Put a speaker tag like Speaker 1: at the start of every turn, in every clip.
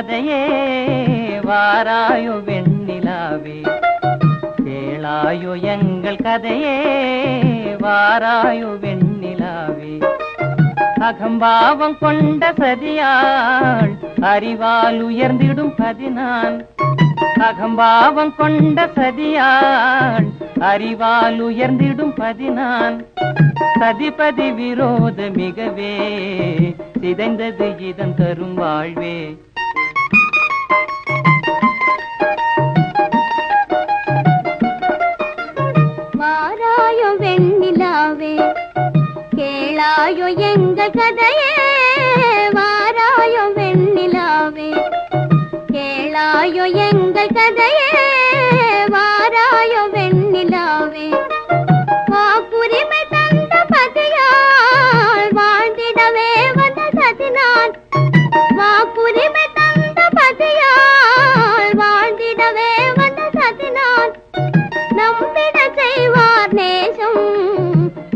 Speaker 1: கதையே வாராயோ வெண்ணிலாவே, கேளாயோ எங்கள் கதையே வாராயோ வெண்ணிலாவே. அகம்பாவம் கொண்ட சதியாள் அறிவால் உயர்ந்திடும் பதினான், அகம்பாவம் கொண்ட சதியாள் அறிவால் உயர்ந்திடும் பதினான். சதிபதி விரோத மிகவே சிதைந்தது இதன் தரும் வாழ்வே.
Speaker 2: வாராயோ வெண்ணிலாவே, கேளாயோ எங்கள் கதையே வாராயோ வெண்ணிலாவே, கேளாயோ எங்கள் கதையே வாராயோ வெண்ணிலாவே. வாக்குரிமை தந்த பதியால் வாழ்ந்திடவே வந்த சதினான், வாக்குரிமை தந்த பதியால் வாழ்ந்திடவே வந்த சதினான். நம்பிட செய்வார் நேசம்,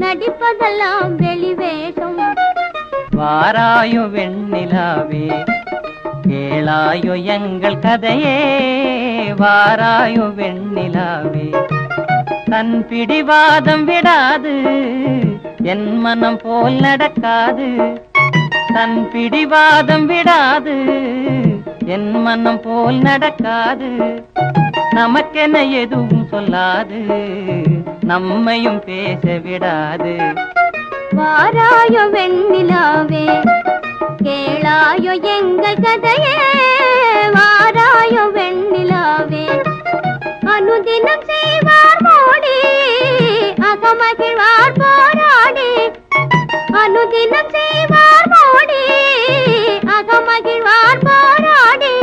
Speaker 2: நடிப்பதெல்லாம் வெளிவேஷம்.
Speaker 1: வாராயோ வெண்ணிலாவே, கேளாயோ எங்கள் கதையே வாராயோ வெண்ணிலாவே. தன் பிடிவாதம் விடாது என் மனம் போல் நடக்காது, தன் பிடிவாதம் விடாது என் மனம் போல் நடக்காது. நமக்கென எதுவும் சொல்லாது நம்மையும் பேச விடாது.
Speaker 2: வாராயோ வெண்ணிலாவே, கேளாயோ எங்கள் கதையே வாராயோ வெண்ணிலாவே. அனுதினம் செய்வார் மோடி அகமகிழ்வார் போராடி, அனுதினம் செய்வார் மோடி அகமகிழ்வார் போராடி.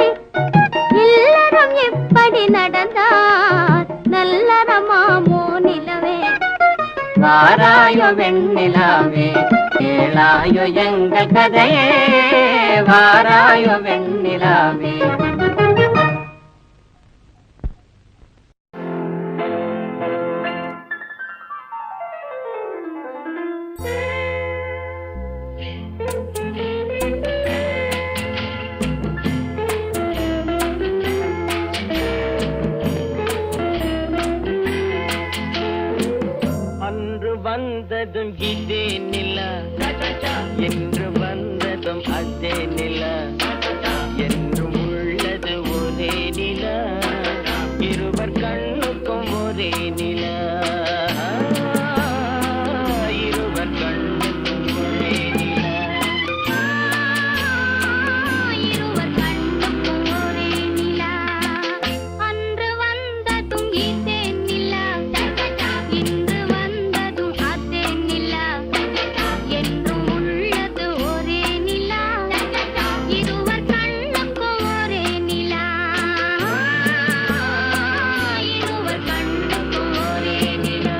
Speaker 2: இல்லறம் இப்படி நடந்தார் நல்லறமாமோ நிலவே.
Speaker 1: வாராயோ வெண்ணிலாவே, கேளாயோ எங்கள் கதையே வாராயோ வெண்ணிலாவே. வந்ததும் இதே நிலா, என்று வந்ததும் அதே நிலா, என்றும் உள்ளது ஒரே நிலா, இருவர் கண்ணுக்கும் ஒரே நிலா, இருவர் கண்ணுக்கும் ஒரே நிலா,
Speaker 2: இருவர் கண்ணுக்கும் ஒரே நிலா. அன்று வந்ததும் இதே நிலா, இன்று வந்ததும் அதே நிலா, என்றும் உள்ளது ஒரே நிலா, இருவர் கண்ணுக்கும் ஒரே நிலா, இருவர் கண்ணுக்கும் ஒரே நிலா.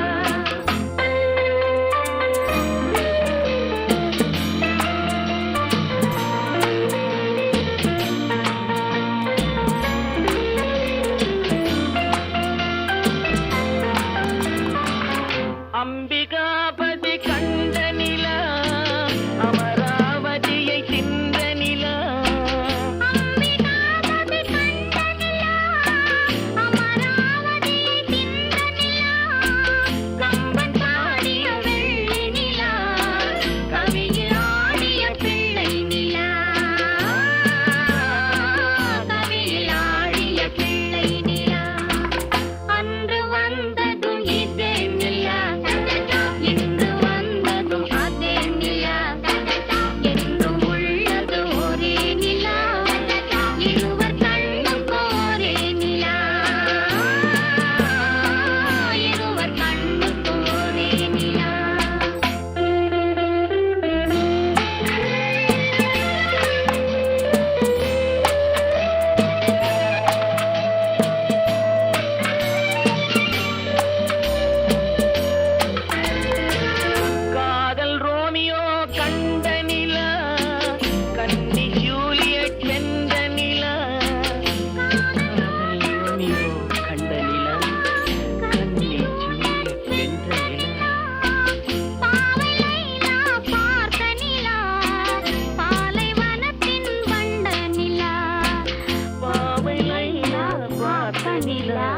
Speaker 2: நிலா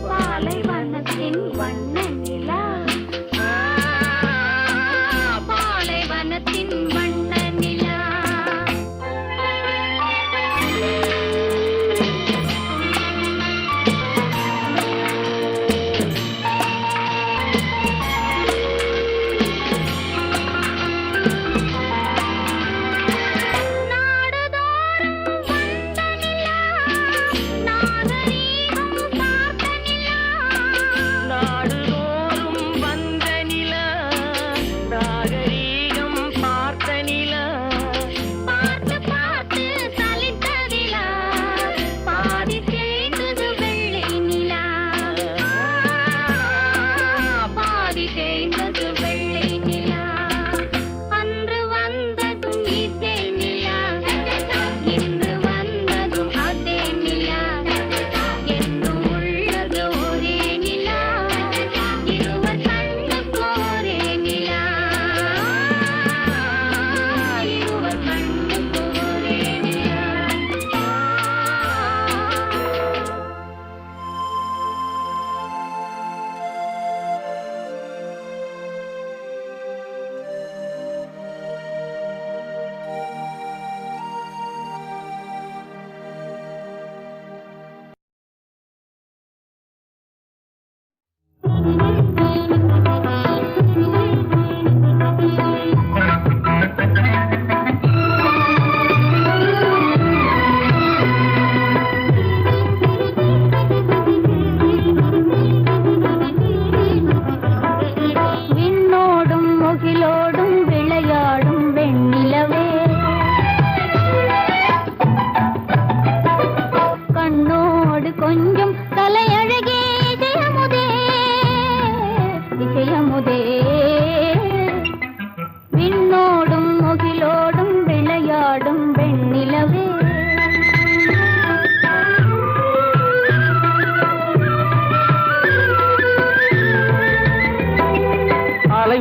Speaker 2: பாலைவனத்தின் வண்ண நிலா பாலைவனத்தின் வண்ண நிலா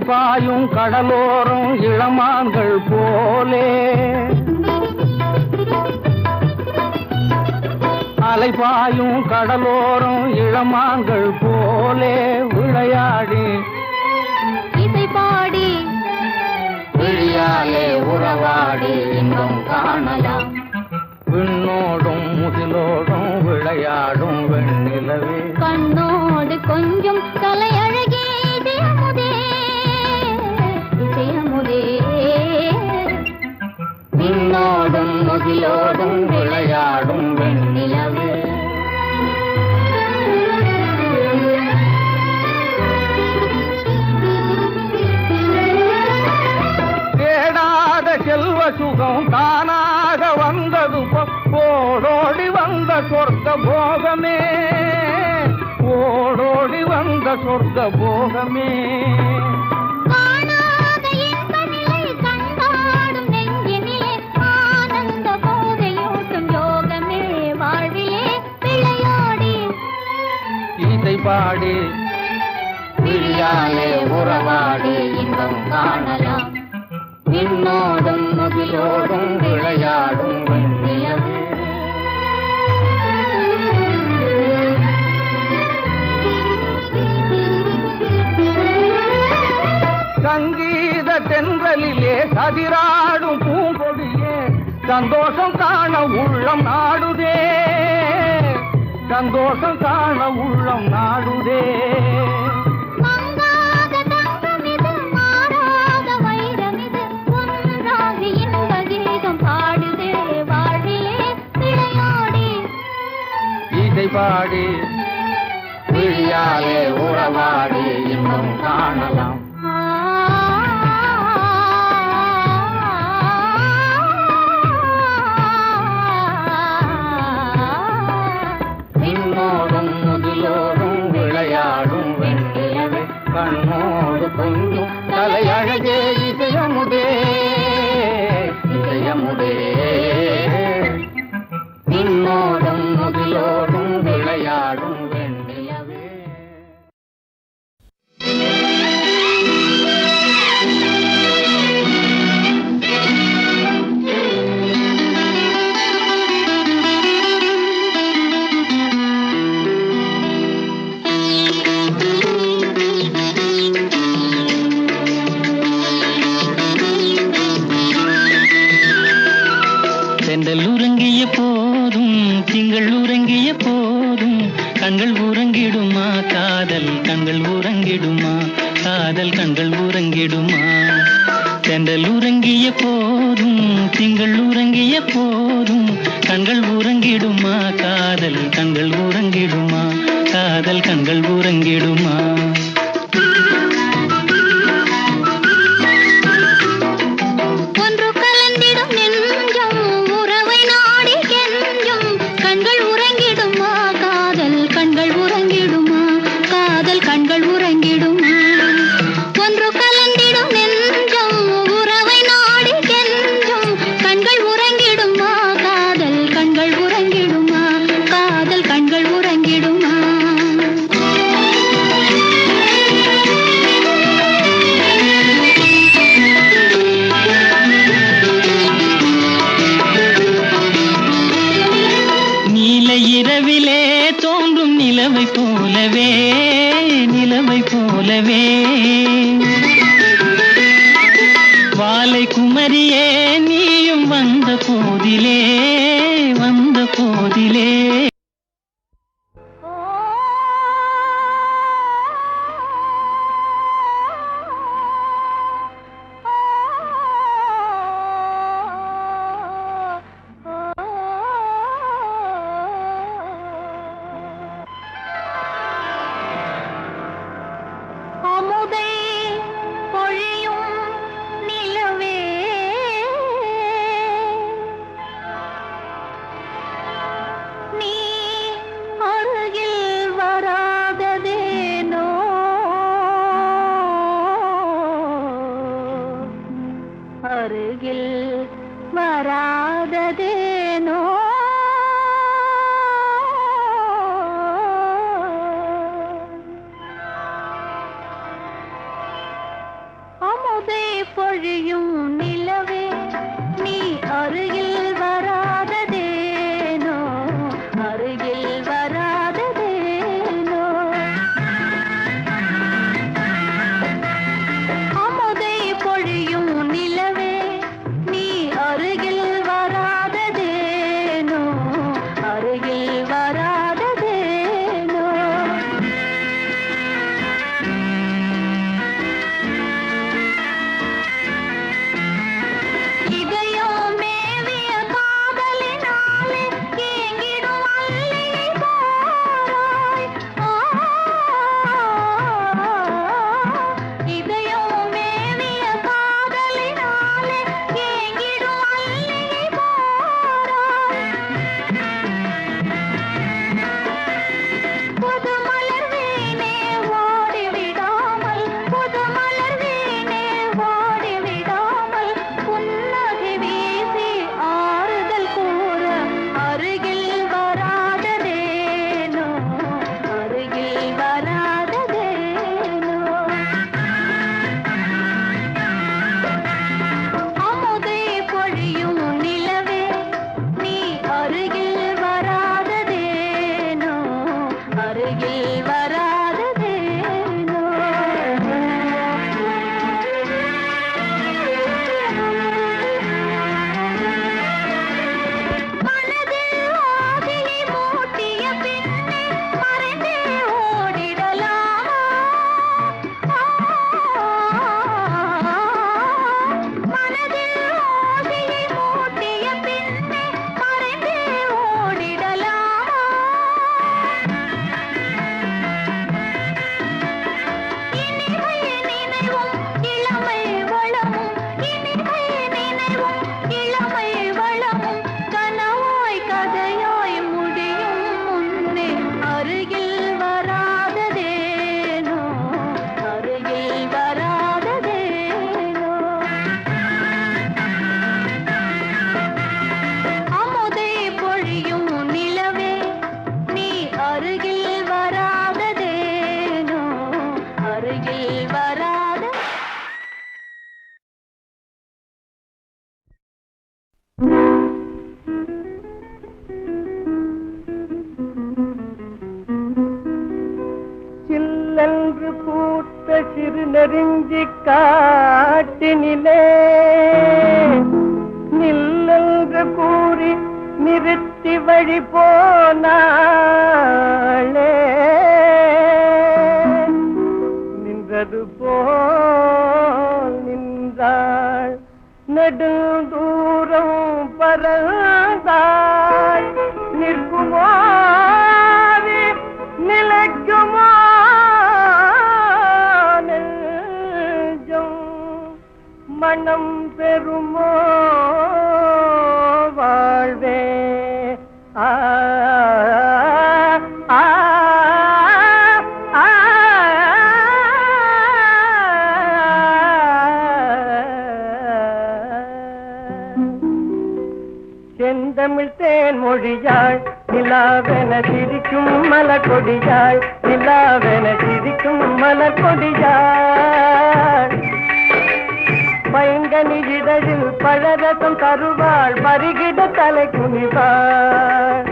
Speaker 3: பாயும் கடலோரம் இளமான்கள் போலே அலைபாயும் கடலோரம் இளமான்கள் போலே விளையாடி
Speaker 2: இசை பாடி
Speaker 3: விழியாலே உறவாடி இன்பம் காணலாம் விண்ணோடும் முகிலோடும் விளையாடும் வெண்ணிலவே
Speaker 2: கண்ணோடு கொஞ்சம் தலையழகே
Speaker 3: விண்ணோடும் முகிலோடும் விளையாடும் வெண்ணிலவே தேடாத செல்வ சுகம் தானாக வந்தது ஓடோடி வந்த சொர்க்க போகமே ஓடோடி வந்த சொர்க்க போகமே பாடி விழியாலே உறவாடி இன்பம் காணலாம் விண்ணோடும் முகிலோடும் விளையாடும் வெண்ணிலவே சங்கீத தென்றலிலே சதிராடும் பூங்கொடியே சந்தோஷம் காண உள்ளம் நாடுதே சந்தோஷம் காண உள்ளம் நாடுதே இசை பாடி விழியாலே உறவாடி இன்பம் காணலாம் கண்ணோடு கொஞ்சம் தலையழகே இசையமுதே இசையமுதே விண்ணோடும் முகிலோடும் விளையாடும் வெண்ணிலவே
Speaker 4: கண்கள் உறங்கிடுமா காதல் கண்கள் உறங்கிடுமா காதல் கண்கள் உறங்கிடுமா தென்றல் உறங்கிய போதும் திங்கள் உறங்கிய போதும் கண்கள் உறங்கிடுமா காதல் கண்கள் உறங்கிடுமா காதல் கண்கள் உறங்கிடுமா இரவிலே தோன்றும் நிலவை போலவே நிலவை போலவே வாலை குமரியே நீயும் வந்த போதிலே வந்த போதிலே
Speaker 2: அருகில் வராததேனோ அமுதை பொழியும் நிலவே நீ அருகில் வராததேனோ அருகில் வராததேனோ அமுதை பொழியும் நிலவே அருகில் வராததேனோ அருகில் வராததேனோ இதயம் மேவிய காதலினாலே ஏங்கிடும் அல்லியை பாராய் இதயம் மேவிய காதலினாலே ஏங்கிடும் புது மலர் வீணே ஓடிவிடாமல் புது மலர் வீணே ஓடிவிடாமல் புன்னகை வீசி ஆறுதல் கூற அருகில் வராததேனோ அருகில் வராததேனோ அமுதை பொழியும் நிலவே நீ அருகில் வராததேனோ அருகில் வராததேனோ மனதில் ஆசையை மூட்டிய பின்னே மறைந்தே ஓடிடலாமா மனதில் ஆசையை மூட்டிய பின்னே மறைந்தே ஓடிடலாமா இனிமை நினைவும் இளமை வளமும் இனிமை நினைவும் இளமை வளமும் கனவாய் கதையாய் முடியும் முன்னே அருகில் வராததேனோ அருகில் வராததேனோ அமுதை பொழியும் நிலவே நீ அருகில் வராததேனோ அருகில் வராத
Speaker 1: சில்லென்று பூத்த சிறு நெருஞ்சி காட்டினிலே நில்லென்று கூறி நிறுத்தி வழி போனாளே கொடியாள் நிலாவென சிரிக்கும் மலர் கொடியாள் நிலாவென சிரிக்கும் மலர் கொடியாள் பைங்கனி இதழில் பழரசம் தருவாள் பருகிட தலை குனிவாள்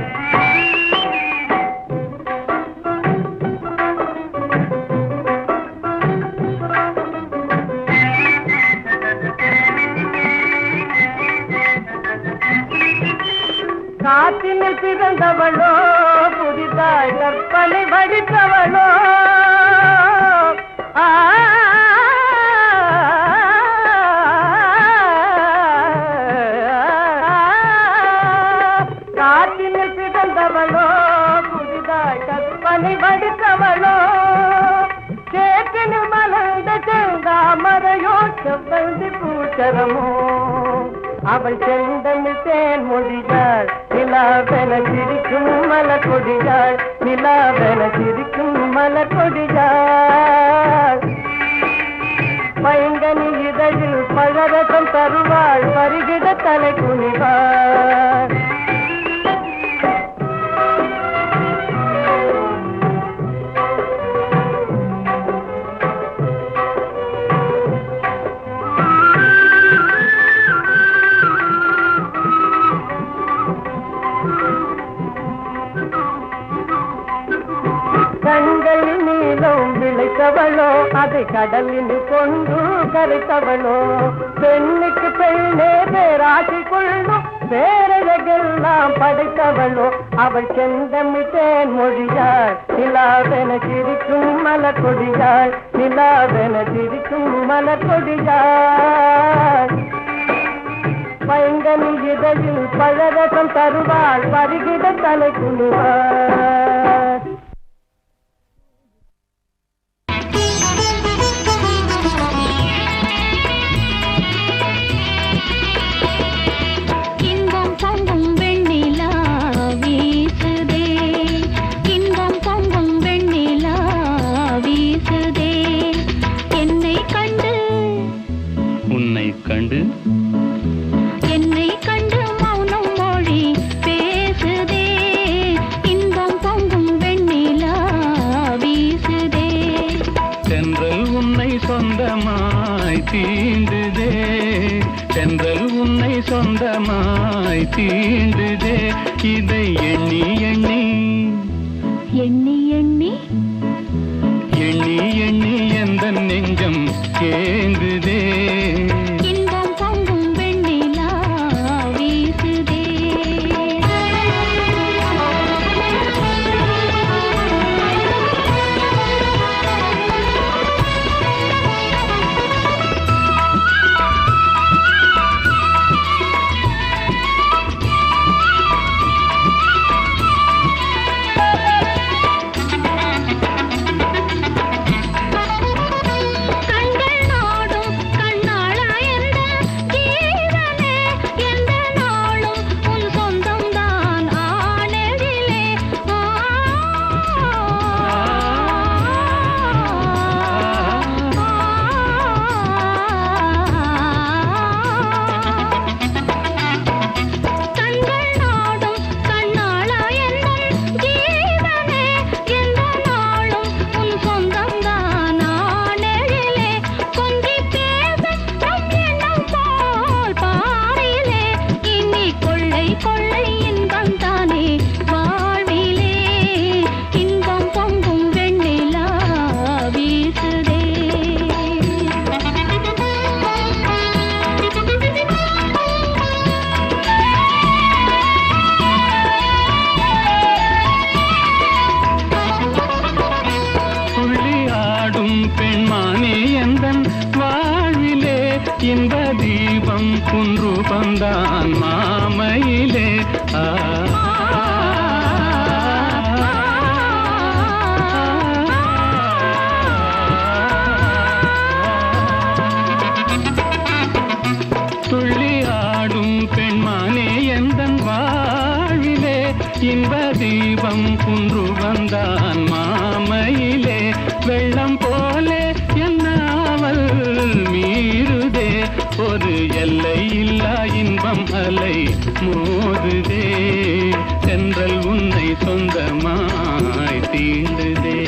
Speaker 1: காற்றினில் பிறந்தவளோ புதிதாய் கற்பனை வடித்தவளோ காற்றினில் பிறந்தவளோ புதிதாய் கற்பனை வடித்தவளோ சேற்றினில் மலர்ந்த செந்தாமரையோ செவ்வந்தி பூச்சரமோ அவள் செந்தமிழ் தேன் மொழியாள் நிலாவென சிரிக்கும் மலர் கொடியாள் நிலாவென சிரிக்கும் மலர் கொடியாள் பைங்கனி இதழில் பழரசம் தருவாள் பருகிட தலை குனிவாள் கண்கள் நீளம் விளைத்தவளோ அதை கடலில் கொண்டு கரைத்தவளோ பெண்ணுக்கு பெண்ணே பேராசி கொள்ளும் பேரழகெல்லாம் படைத்தவளோ அவள் செந்தமிழ் தேன் மொழியாள் நிலாவென சிரிக்கும் மலர் கொடியாள் நிலாவென சிரிக்கும் மலர் கொடியாள் பைங்கனி இதழில் பழரசம் தருவாள் பருகிட தலை குனிவாள்
Speaker 4: தென்றல் உன்னை சொந்தமாய் தீண்டுதே இதை எண்ணி எண்ணி
Speaker 2: எண்ணி எண்ணி
Speaker 4: எண்ணி எண்ணி எந்த நெஞ்சம் கேங்குதே
Speaker 2: இன்பம் பொங்கும் வெண்ணிலா வீசுதே
Speaker 4: இன்ப தீபம் குன்று பந்தான் மாமையிலே துள்ளி ஆடும் பெண்மானே எந்தன் வாழ்விலே இன்ப தீபம் குன்று வந்தான் மாமையிலே வெள்ளம் போலே என்னாவல் மீறுதே ஒரு எல்லை இல்லா இன்பம் அலை சொந்தமாய் தீண்டுதே.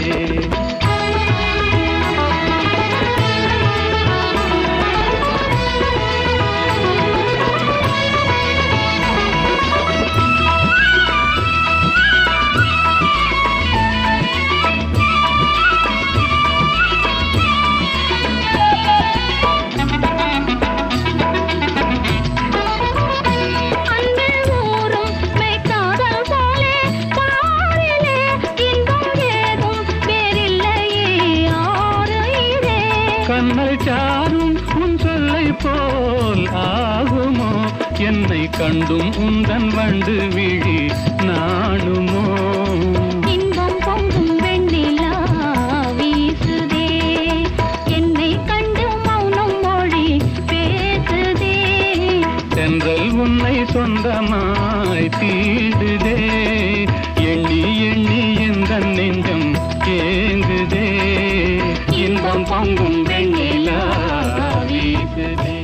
Speaker 4: கண்ணல் சாரும் உன் சொல்லை போல் ஆகுமோ, என்னை கண்டும் உந்தன் வண்டு விழி நாணுமோ.
Speaker 2: இன்பம் பொங்கும் வெண்ணிலா வீசுதே, என்னை கண்டு மௌனம் மொழி பேசுதே.
Speaker 4: தென்றல் உன்னை சொந்தமாய் தீண்டுதே, எண்ணி எண்ணி எந்த நெஞ்சம் ஏங்குதே. இன்பம் பொங்கும் வெண்ணிலா வீசுதே.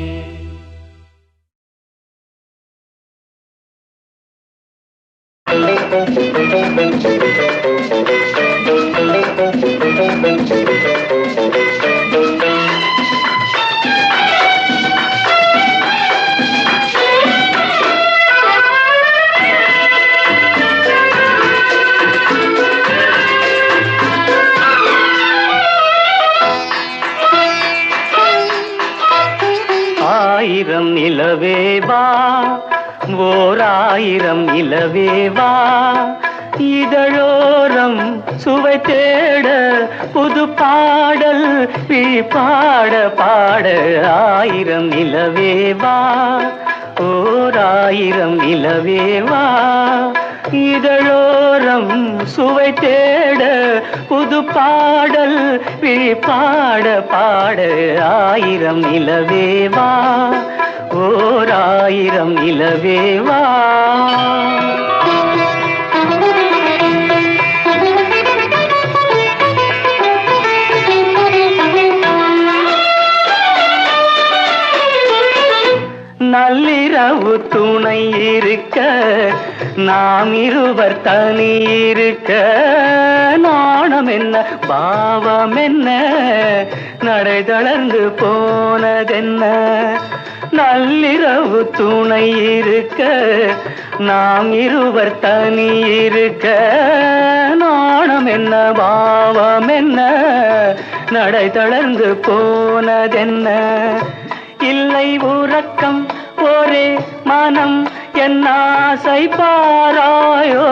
Speaker 1: ஆயிரம் நிலவேவா, ஓராயிரம் நிலவேவா, இதழோரம் சுவை தேட புது பாடல் பாட பாட. ஆயிரம் நிலவேவா, ஓராயிரம் நிலவேவா, இதழோரம் சுவை தேட புது பாடல் பாட பாட. ஆயிரம் நிலவேவா, ஓராயிரம் நிலவேவா. நள்ளிரவு துணை இருக்க, நாம் இருவர் தனி இருக்க. நாணம் என்ன பாவம் என்ன, நடை தளர்ந்து போனதென்ன. நள்ளிரவு துணை இருக்க, நாம் இருவர் தனி இருக்க. நாணம் என்ன பாவம் என்ன, நடை தளர்ந்து போனதென்ன. இல்லை உறக்கம் ஒரே மனம் என் ஆசை பாராயோ.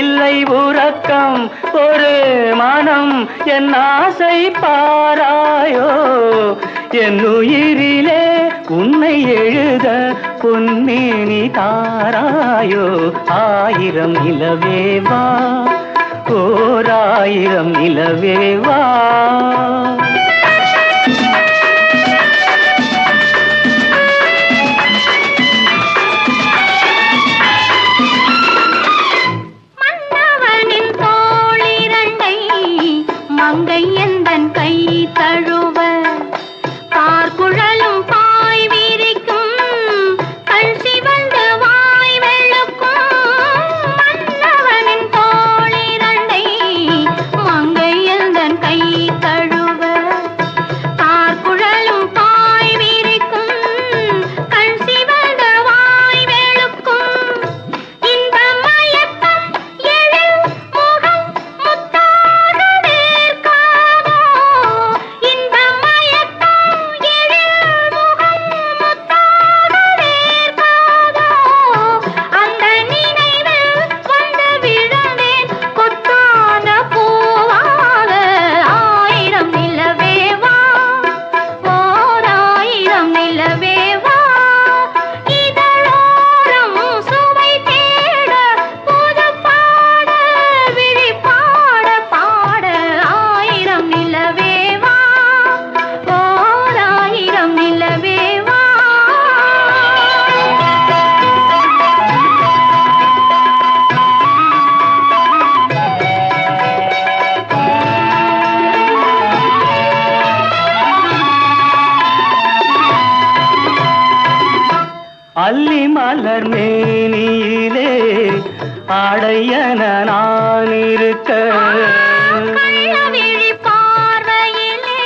Speaker 1: இல்லை உறக்கம் ஒரு மனம் என் ஆசை பாராயோ. என் உயிரிலே உன்னை எழுத பொன்மேனி தாராயோ. ஆயிரம் நிலவேவா, ஓராயிரம் நிலவேவா.
Speaker 2: மங்கை எந்தன் கை தழுவ, பார்க்குழலும் பாய் விரிக்கும், கண் சிவந்து வாய் வெளுக்கும். மன்னவனின் தோளிரண்டை மங்கை எந்தன் கை தழுவ, பார்க்குழலும் பாய் விரிக்கும், கண் சிவந்து வாய் வெளுக்கும். இந்த மயக்கம் எழில் முகம் முத்தாக வேர்க்காதோ. இந்த மயக்கம் எழில் முகம் முத்தாக வேர்க்காதோ. அந்த நினைவில் வந்து விழுந்தேன் கொத்தான பூவாக. ஆயிரம் நிலவேவா, ஓராயிரம் நிலவேவா, இதழோரம் சுவை தேட புது பாட விழி பாட பாட. ஆயிரம் நிலவேவா, ஓராயிரம் நிலவேவா.
Speaker 1: அல்லி மலர் மேனியிலே ஆடையன நான் இருக்க
Speaker 2: கள்ளவிழி பார்வையிலே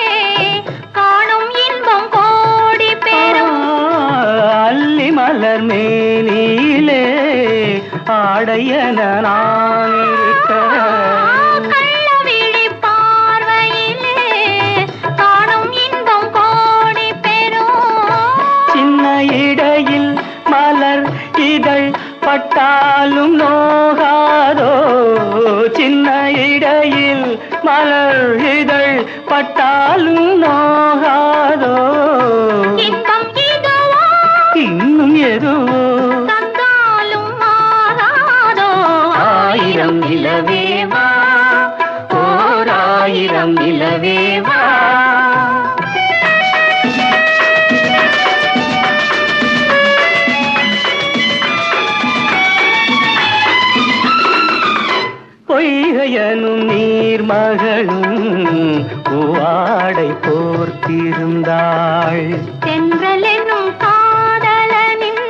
Speaker 2: காணும் இன்பம் கோடி பெறும்
Speaker 1: அல்லி மலர் மேனியிலே ஆடையன நான் இருக்க
Speaker 2: கள்ளவிழி பார்வையிலே காணும் இன்பம் கோடி பெறும்
Speaker 1: சின்ன இடையில் மலர் இதழ் பட்டாலும் நோகாதோ சின்ன இடையில் மலர் இதழ் பட்டாலும் நோகாதோ
Speaker 2: இன்பம் இதுவோ
Speaker 1: இன்னும் எதுவோ
Speaker 2: தந்தாலும் மாறாதோ
Speaker 1: ஆயிரம் நிலவேவா ஓர் ஆயிரம் நிலவேவா பொய்கையனும் நீர்மகளும் பூவாடை போர்த்திருந்தாள்
Speaker 2: தென்றல் என்னும் காதலனின்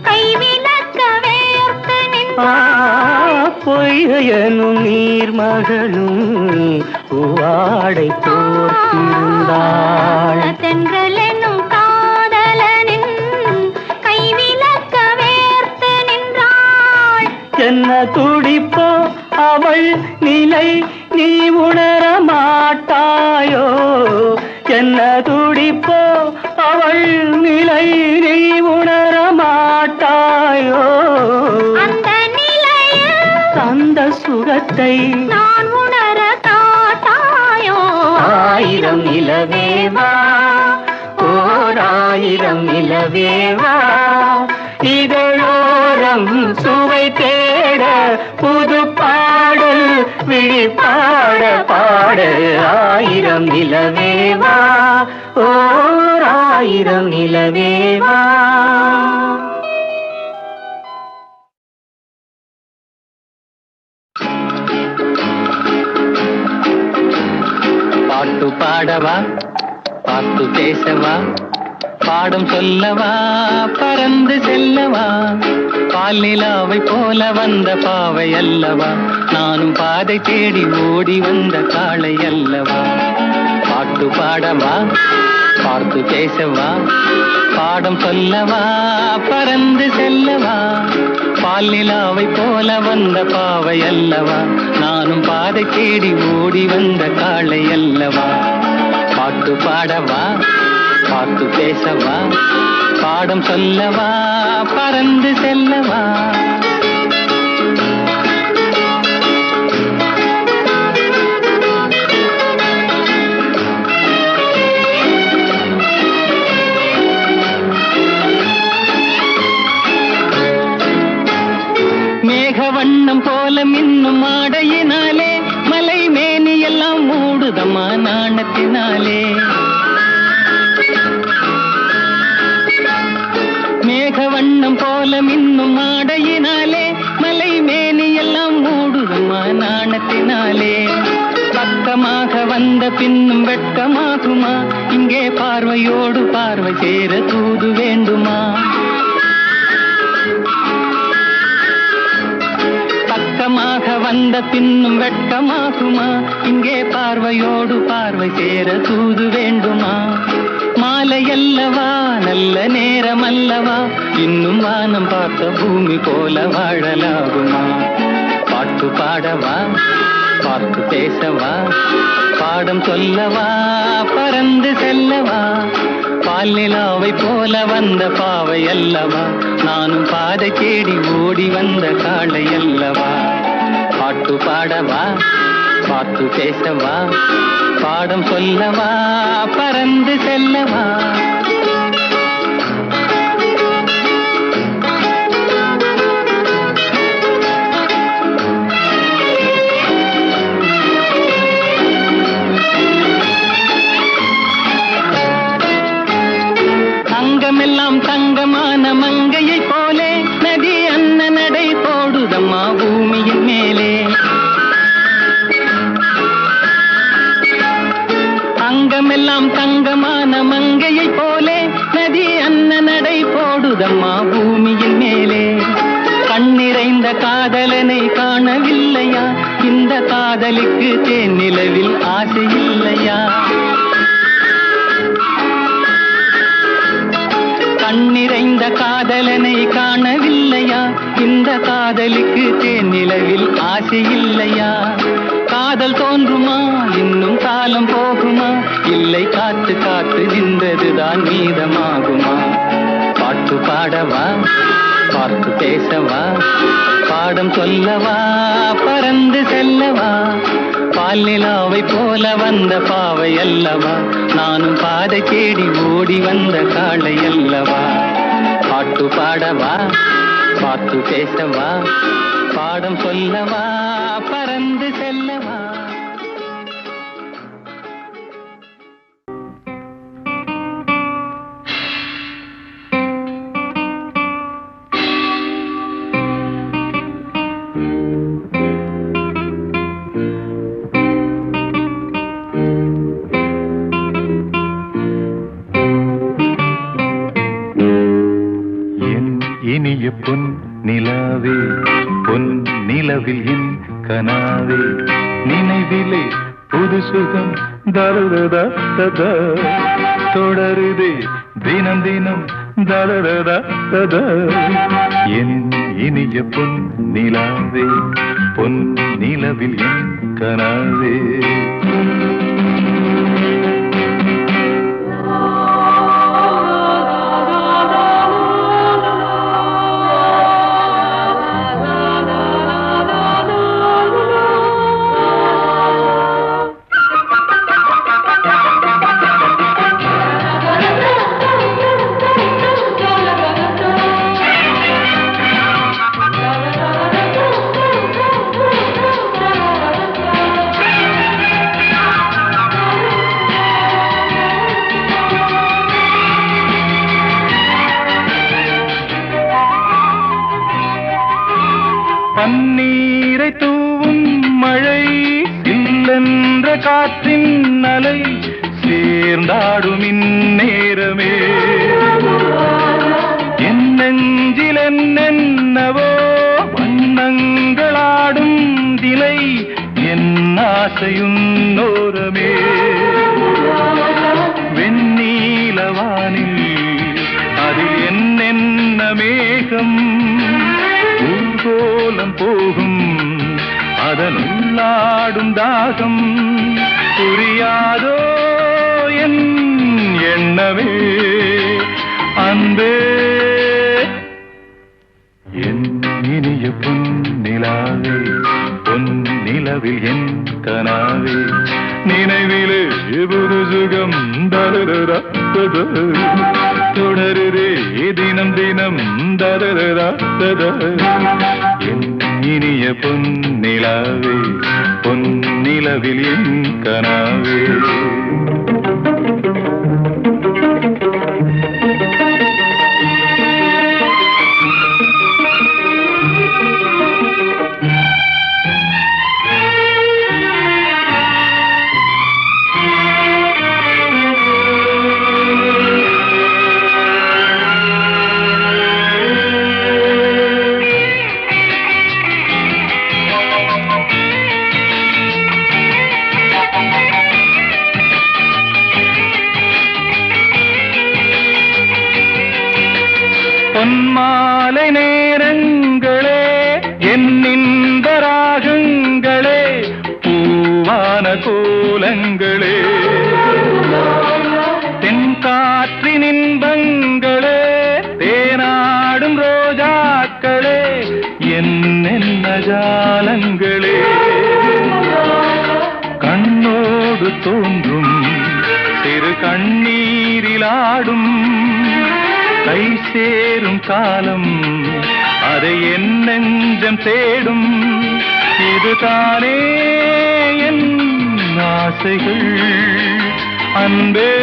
Speaker 2: கைவிலக்க வேர்த்து நின்றாள்
Speaker 1: பொய்கையனும் நீர்மகளும் பூவாடை போர்த்திருந்தாள்
Speaker 2: தென்றல் என்னும் காதலனின் கைவிலக்க வேர்த்து நின்றாள்
Speaker 1: என்ன துடிப்போ அவள் நிலை நீ உணர மாட்டாயோ என்ன துடிப்போ அவள் நிலை நீ உணர மாட்டாயோ
Speaker 2: அந்த நிலையில்
Speaker 1: அந்த சுகத்தை
Speaker 2: நான் உணர காட்டாயோ
Speaker 1: ஆயிரம் நிலவேவா ஓர் ஆயிரம் நிலவேவா இதழோரம் சுவை தேட புது பாடல் விழிப்பாட பாட ஆயிரம் நிலவேவா ஓர் ஆயிரம் நிலவேவா பாட்டு பாடவா பாட்டு பேசவா பாடம் சொல்லவா பறந்து செல்லவா பாலிலாவை போல வந்த பாவை அல்லவா நானும் பாதை தேடி ஓடி வந்த காளை அல்லவா பாட்டு பாடவா பார்த்து பேசவா பாடம் சொல்லவா பறந்து செல்லவா பாலிலாவை போல வந்த பாவை அல்லவா நானும் பாதை தேடி ஓடி வந்த காளை அல்லவா பாட்டு பாடவா பார்த்து பேசவா பாடம் சொல்லவா பறந்து செல்லவா மேகவண்ணம் போல மின்னும் ஆடையினாலே மலை மேனி எல்லாம் மூடுதம்மா நாணத்தினாலே மேகவண்ணம் போல மின்னும் ஆடையினாலே மலை மேனி எல்லாம் மூடுதம்மா நாணத்தினாலே பக்கமாக வந்த பின்னும் வெட்கமாகுமா இங்கே பார்வையோடு பார்வை சேர தூது வேண்டுமா பக்கமாக வந்த பின்னும் வெட்கமாகுமா இங்கே பார்வையோடு பார்வை சேர தூது வேண்டுமா மாலை அல்லவா நல்ல நேரம் அல்லவா இன்னும் வானம் பார்த்த பூமி போல வாழலாகுமா பாட்டு பாடவா பார்த்து பேசவா பாடம் சொல்லவா பறந்து செல்லவா பாலிலாவை போல வந்த பாவை அல்லவா நானும் பாதை தேடி ஓடி வந்த காளை அல்லவா பாட்டு பாடவா பார்த்து பேசவா பாடம் சொல்லவா பறந்து செல்லவா அங்கமெல்லாம் தங்கமான மங்கையை போலே நதி அன்ன நடை போடுதம்மா பூமியின் மேலே அங்கமெல்லாம் தங்கமான மங்கையை போலே நதி அன்ன நடை போடுதம்மா பூமியின் மேலே கண்ணிறைந்த கால காதலனை காணவில்லையா? இந்த காதலிக்கு தேனிலவில் ஆசை இல்லையா? கண்ணிறைந்த காதலனை காணவில்லையா? இந்த காதலிக்கு தேனிலவில் ஆசை இல்லையா? காதல் தோன்றுமா? இன்னும் காலம் போகுமா? இல்லை, காத்து காத்து நின்றதுதான் மீதமாகுமா? பாட்டு பாடவா? பார்த்து பேசவா? பாடம் சொல்லவா? பறந்து செல்லவா? பால் நிலாவை போல வந்த பாவை அல்லவா? நானும் பாதை தேடி ஓடி வந்த காளை அல்லவா? பாட்டு பாடவா? பார்த்து பேசவா? பாடம் சொல்லவா? பறந்து செல்லவா?
Speaker 4: இனிய பொன் நிலாவே, பொன் நிலவில் என் கனாவே, நினைவிலே புது சுகம் தருதா ததா தொடருதே தினம் தினம் தருதா ததா. என் இனிய பொன் நிலாவே, பொன் நிலவில் என் கனாவே. பன்னீரை தூவும் மழை, இல்லென்ற காற்றின் அலை, சேர்ந்தாடும் இந்நேரமே என் நெஞ்சில் என்னென்னவோ வண்ணங்களாடும் திலை, என் ஆசையும் நோரமே. வெண்ணீலவானில் அதில் என்னென்ன மேகம் ஊர்கோலம் போகும், அதனுள்ளாடும் தாகம் புரியாதோ என் எண்ணமே. அன்பே என் இனிய பொன் நிலாவே, பொன் நிலவில் என் கனாவே, நினைவிலே புது சுகம் தருதா தொடருதே தினம் தினம் தருதா ததா. என் இனிய பொன் நிலாவே, பொன் நிலவில் என் கனாவே. பொன்மாலை நேரங்களே, என்னின்ப ராகங்களே, பூவான கோலங்களே, தென்காற்றின் இன்பங்களே, தேனாடும் ரோஜாக்களே, என்னென்ன ஜாலங்களே, கண்ணோடு தோன்றும் சிறு கண்ணீரிலாடும் கை சேரும் காலம், அதை என் நெஞ்சம் தேடும். இதுதானே என் ஆசைகள் அன்பே.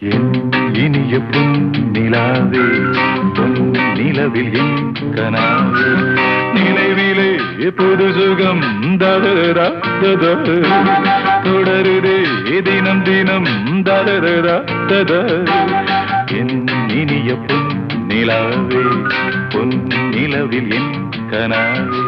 Speaker 4: என் இனிய பொன் நிலாவே, பொன் நிலவில் என் கனாவே, நினைவிலே புது சுகம் தருதா ததா தொடருதே தினம் தினம் தருதா ததா. என் இனிய பொன் நிலாவே, பொன் நிலவில் என் கனாவே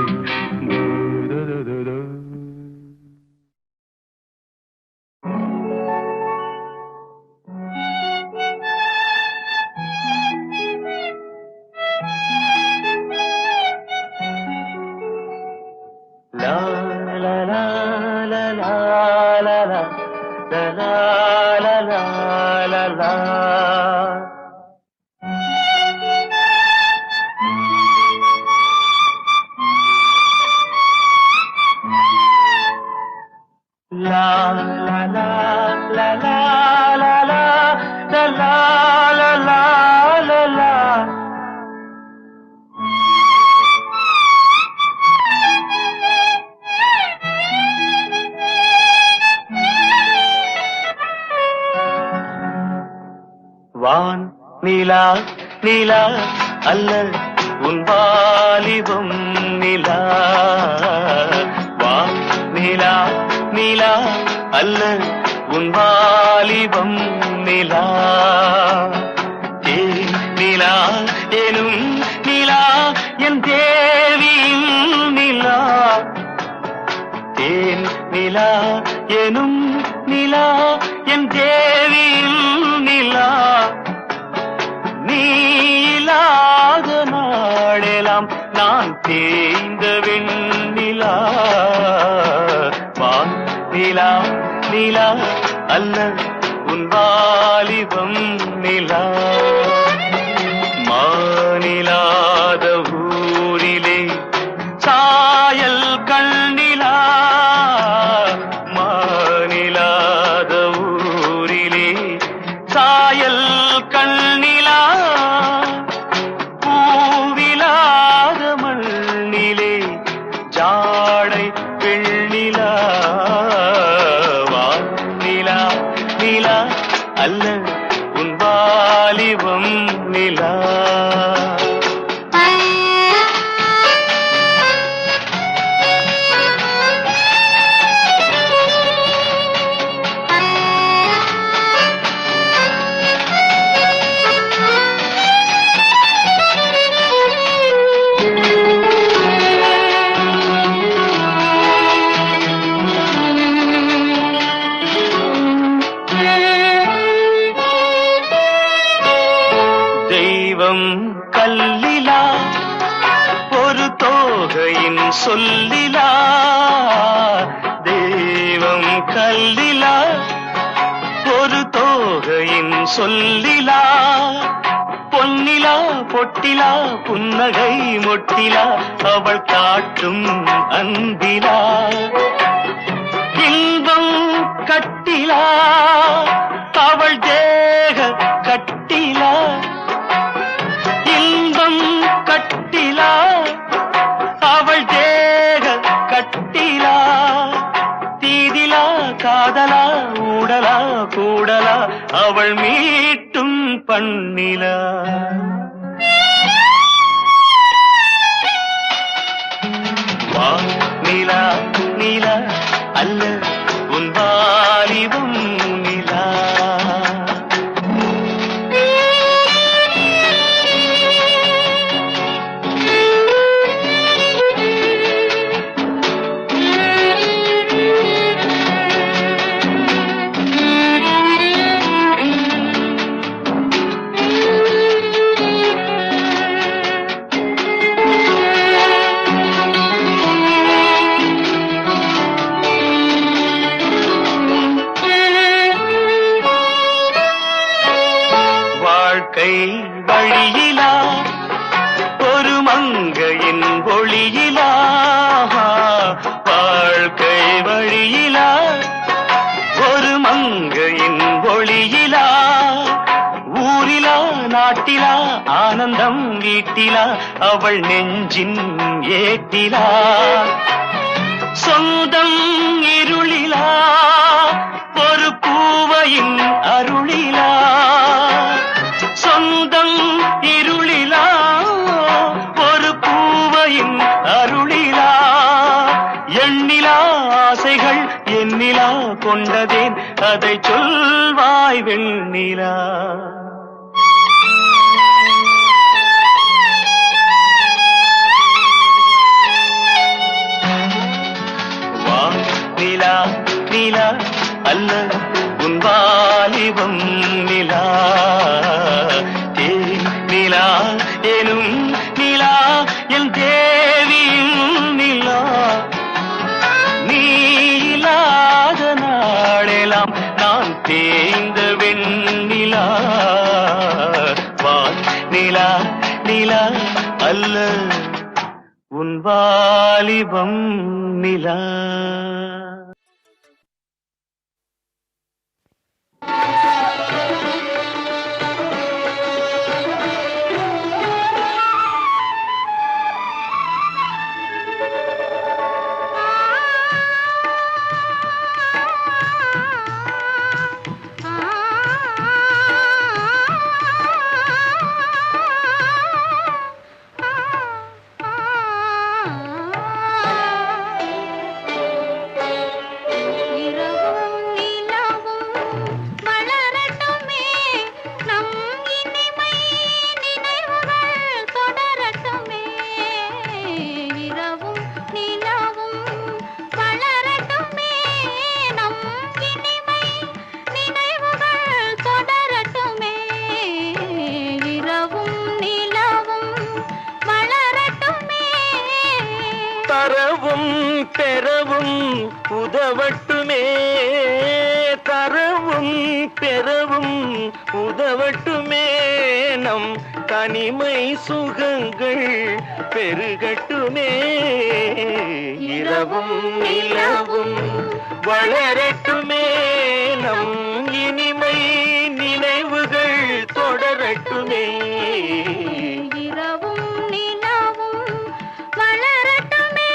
Speaker 1: வான் நிலா நிலா அல்ல உன் வாலிபம் நிலா வான் நிலா நிலா அல்ல உன் வாலிபம் நிலா நிலா எனும் நிலா என் தேவியின் நிலா தேன் நிலா எனும் நிலா என் தேவியின் நிலா நீ இல்லாத நாளெல்லாம் நான் தேய்ந்த வெண்ணிலா வான் நிலா நிலா அல்ல உன் வாலிபம் நிலா மாநிலாத ஊரிலே சாயல் கண்ணிலா மாநிலாத ஊரிலே சாயல் கண்ணிலா பூவிலாத மண்ணிலே ஜாடை பெண்ணிலா வானிலா நிலா அல்ல உன் வாலிபம் நிலா கல்லிலா ஒரு தோகையின் சொல்லிலா தெய்வம் கல்லிலா ஒரு தோகையின் சொல்லிலா பொன்னிலா பொட்டிலா புன்னகை மொட்டிலா அவள் காட்டும் அன்பிலா இன்பம் கட்டிலா அவள் தேக கட்டிலா இன்பம் கட்டிலா அவள் தேக கட்டிலா தீதிலா காதலா ஊடலா கூடலா அவள் மீட்டும் பண்ணிலா நிலா நிலா அல்ல உன் வாலிபம் நிலா வாழ்க்கை வழியிலா ஒரு மங்கையின் ஒளியிலா வாழ்க்கை வழியிலா ஒரு மங்கையின் ஒளியிலா ஊரிலா நாட்டிலா ஆனந்தம் வீட்டிலா அவள் நெஞ்சின் ஏட்டிலா சொந்தம் இருளிலா ஒரு பூவையின் அருளிலா சொந்தம் இருளிலா ஒரு பூவையின் அருளிலா எண்ணிலா ஆசைகள் எண்ணிலா கொண்டதேன் அதை சொல்வாய் வெண்ணிலா நிலா அல்ல உன் வாலிபம் நிலா தேன் நிலா எனும் நிலா என் தேவியின் நிலா நீ இல்லாத நாளெல்லாம் நான் தேய்ந்த வெண்ணிலா வான் நிலா நிலா அல்ல உன் வாலிபம் நிலா. பெறவும் உதவட்டுமே தரவும் பெறவும் உதவட்டுமே நம் தனிமை சுகங்கள் பெருகட்டுமே இரவும் நிலவும் வளரட்டுமே நம் இனிமை நினைவுகள் தொடரட்டுமே
Speaker 2: இரவும் நிலவும் வளரட்டுமே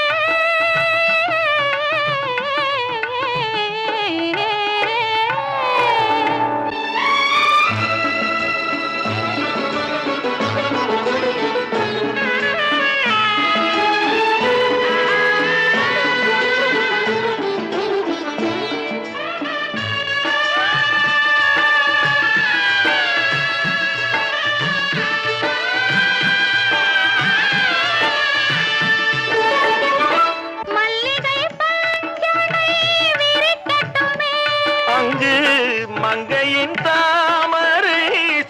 Speaker 1: மங்கையின் தாமரை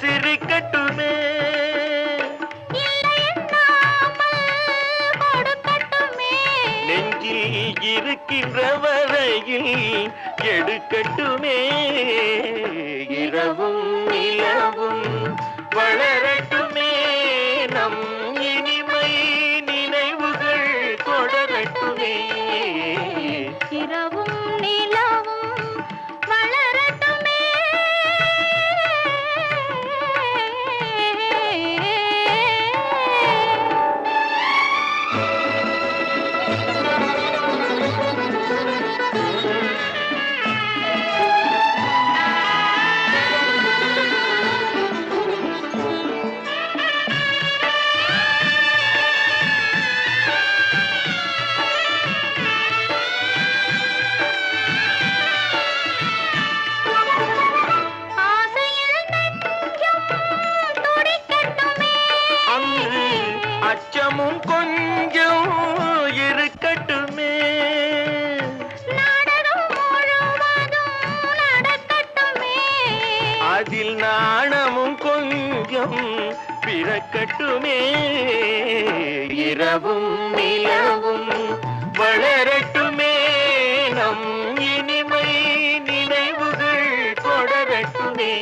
Speaker 1: சிரிக்கட்டுமே நெஞ்சில் இருக்கின்ற வரையில் எடுக்கட்டுமே இரவும் நிலவும் வளரட்டுமே நம் இனிமை நினைவுகள் தொடரட்டுமே
Speaker 2: இரவும் நிலவும் வளரட்டுமே
Speaker 1: அச்சமும் கொஞ்சம் இருக்கட்டுமே அதில் நாணமும் கொஞ்சம் பிறக்கட்டுமே இரவும் நிலவும் வளரட்டுமே நம் இனிமை நினைவுகள் தொடரட்டுமே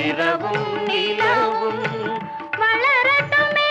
Speaker 1: இரவும் நிலவும்
Speaker 2: வளரட்டுமே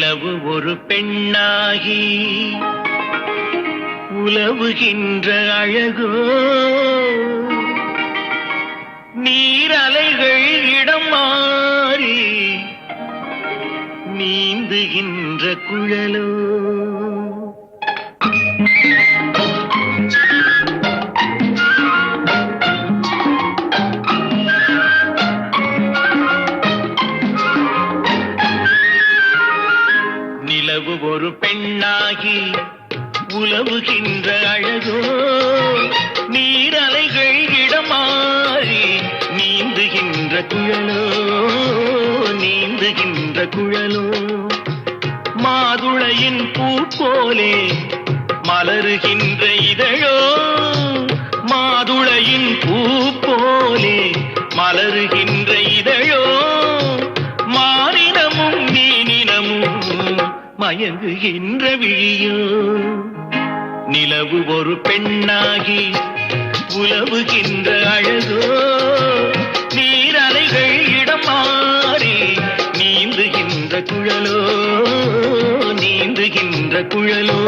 Speaker 1: நிலவு ஒரு பெண்ணாகி உலவுகின்ற அழகோ, நீரலைகள் இடம் மாறி நீந்துகின்ற குழலோ. நிலவு ஒரு பெண்ணாகி உலவுகின்ற அழகோ, நீரலைகள் இடம் மாறி நீந்துகின்ற குழலோ, நீந்துகின்ற குழலோ. மாதுளையின் பூ போலே மலருகின்ற இதழோ, மாதுளையின் பூ போலே மலருகின்ற இதழோ, மானினமும் மீனினமும் மயங்குகின்ற விழியோ. நிலவு ஒரு பெண்ணாகி உலவுகின்ற அழகோ, நீரலைகள் இடம் மாறி நீந்துகின்ற குழலோ, நீந்துகின்ற குழலோ.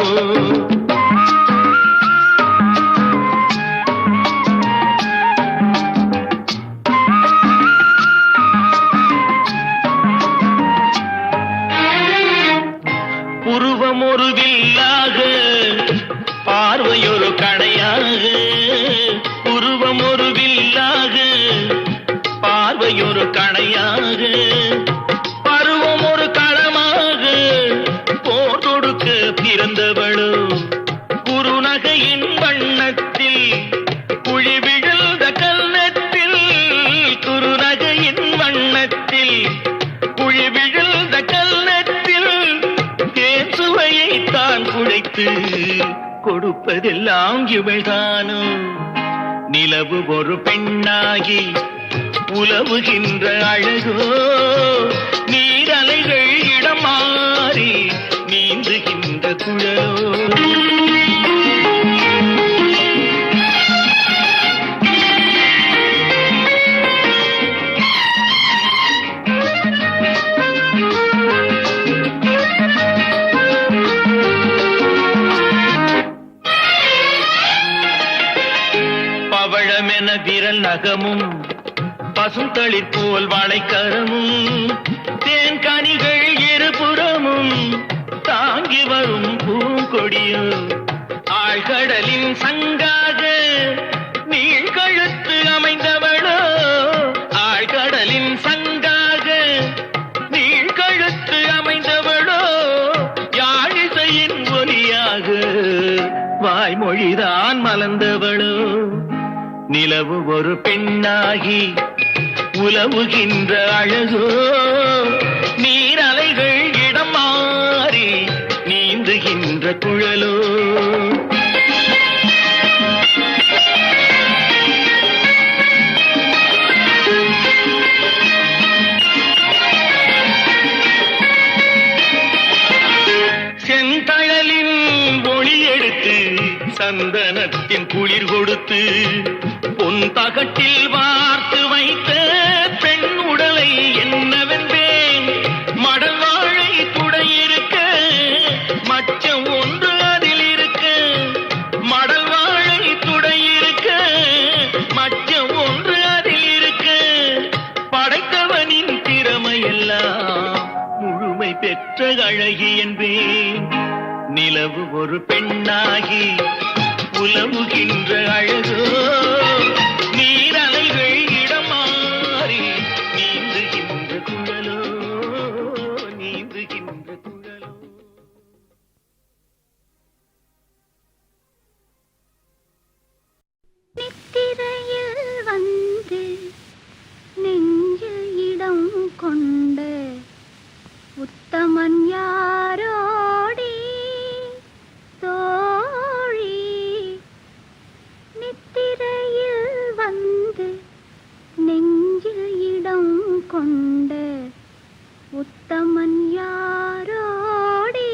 Speaker 1: உருவம் ஒரு வில்லாக, பார்வையொரு கணையாக, உருவம் ஒரு வில்லாக, பார்வையொரு கணையாக, பருவம் ஒரு களமாக, போர் தொடுக்க பிறந்தவளோ. குறுநகையின் வண்ணத்தில் குழி விழுந்த கல்நத்தில், குறுநகையின் வண்ணத்தில் குழி விழுந்த கல்நத்தில் தேன் சுவையை தான் குழைத்து கொடுப்பதெல்லாம் இவள்தானோ. நிலவு ஒரு பெண்ணாகி உலவுகின்ற அழகோ, நீரலைகள் இடம் மாறி நீந்துகின்ற குழலோ. பவழமென விரல் நகமும் பசுந்தளிர் போல் வாழைக்கரமும், தேன் கனிகள் இருபுறமும் தாங்கி வரும் பூங்கொடியோ. ஆழ்கடலின் சங்காக நீழ்கழுத்து அமைந்தவளோ, ஆழ்கடலின் சங்காக நீழ்கழுத்து அமைந்தவளோ. யாழிசையின் ஒலியாக வாய்மொழிதான் மலர்ந்தவளோ. நிலவு ஒரு பெண்ணாகி உலவுகின்ற அழகோ, நீரலைகள் இடம் மாறி நீந்துகின்ற குழலோ. செந்தழலின் ஒளி எடுத்து சந்தனத்தின் குளிர் கொடுத்து பொன் தகட்டில் வார்த்து வைத்த பெண் உடலை என்னவென்பேன். மடல் வாழை துடையிருக்க மச்சம் ஒன்று அதில் இருக்க, மடல் வாழை துடையிருக்க மச்சம் ஒன்று அதில் இருக்க. படைத்தவனின் திறமையெல்லாம் முழுமை பெற்ற அழகி என்பேன். நிலவு ஒரு பெண்ணாகி உலவுகின்ற அழகோ, நீரலைகள் இடம் மாறி நீந்துகின்ற குழலோ, நீந்துகின்ற குழலோ.
Speaker 2: நித்திரையில் வந்து நெஞ்சில் இடம் கொண்ட உத்தமன் யாரோடி தோழி. நித்திரையில் வந்து நெஞ்சில் இடம் கொண்ட உத்தமன் யாரோடி.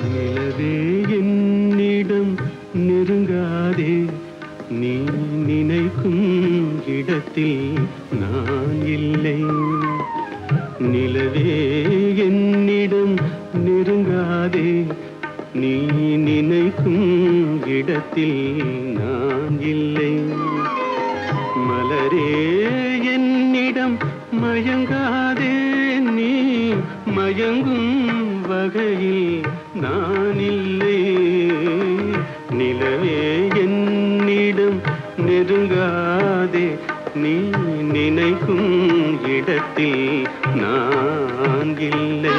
Speaker 1: நிலவே என்
Speaker 5: இடத்தில் நான் இல்லை. நிலவே என்னிடம் நெருங்காதே, நீ நினைக்கும் இடத்தில் நான் இல்லை. மலரே என்னிடம் மயங்காதே, நீ மயங்கும் வகையில் நான் இல்லை. நிலவே என்னிடம் நெருங்காதே, நீ நினைக்கும் இடத்தில் நான் இல்லை.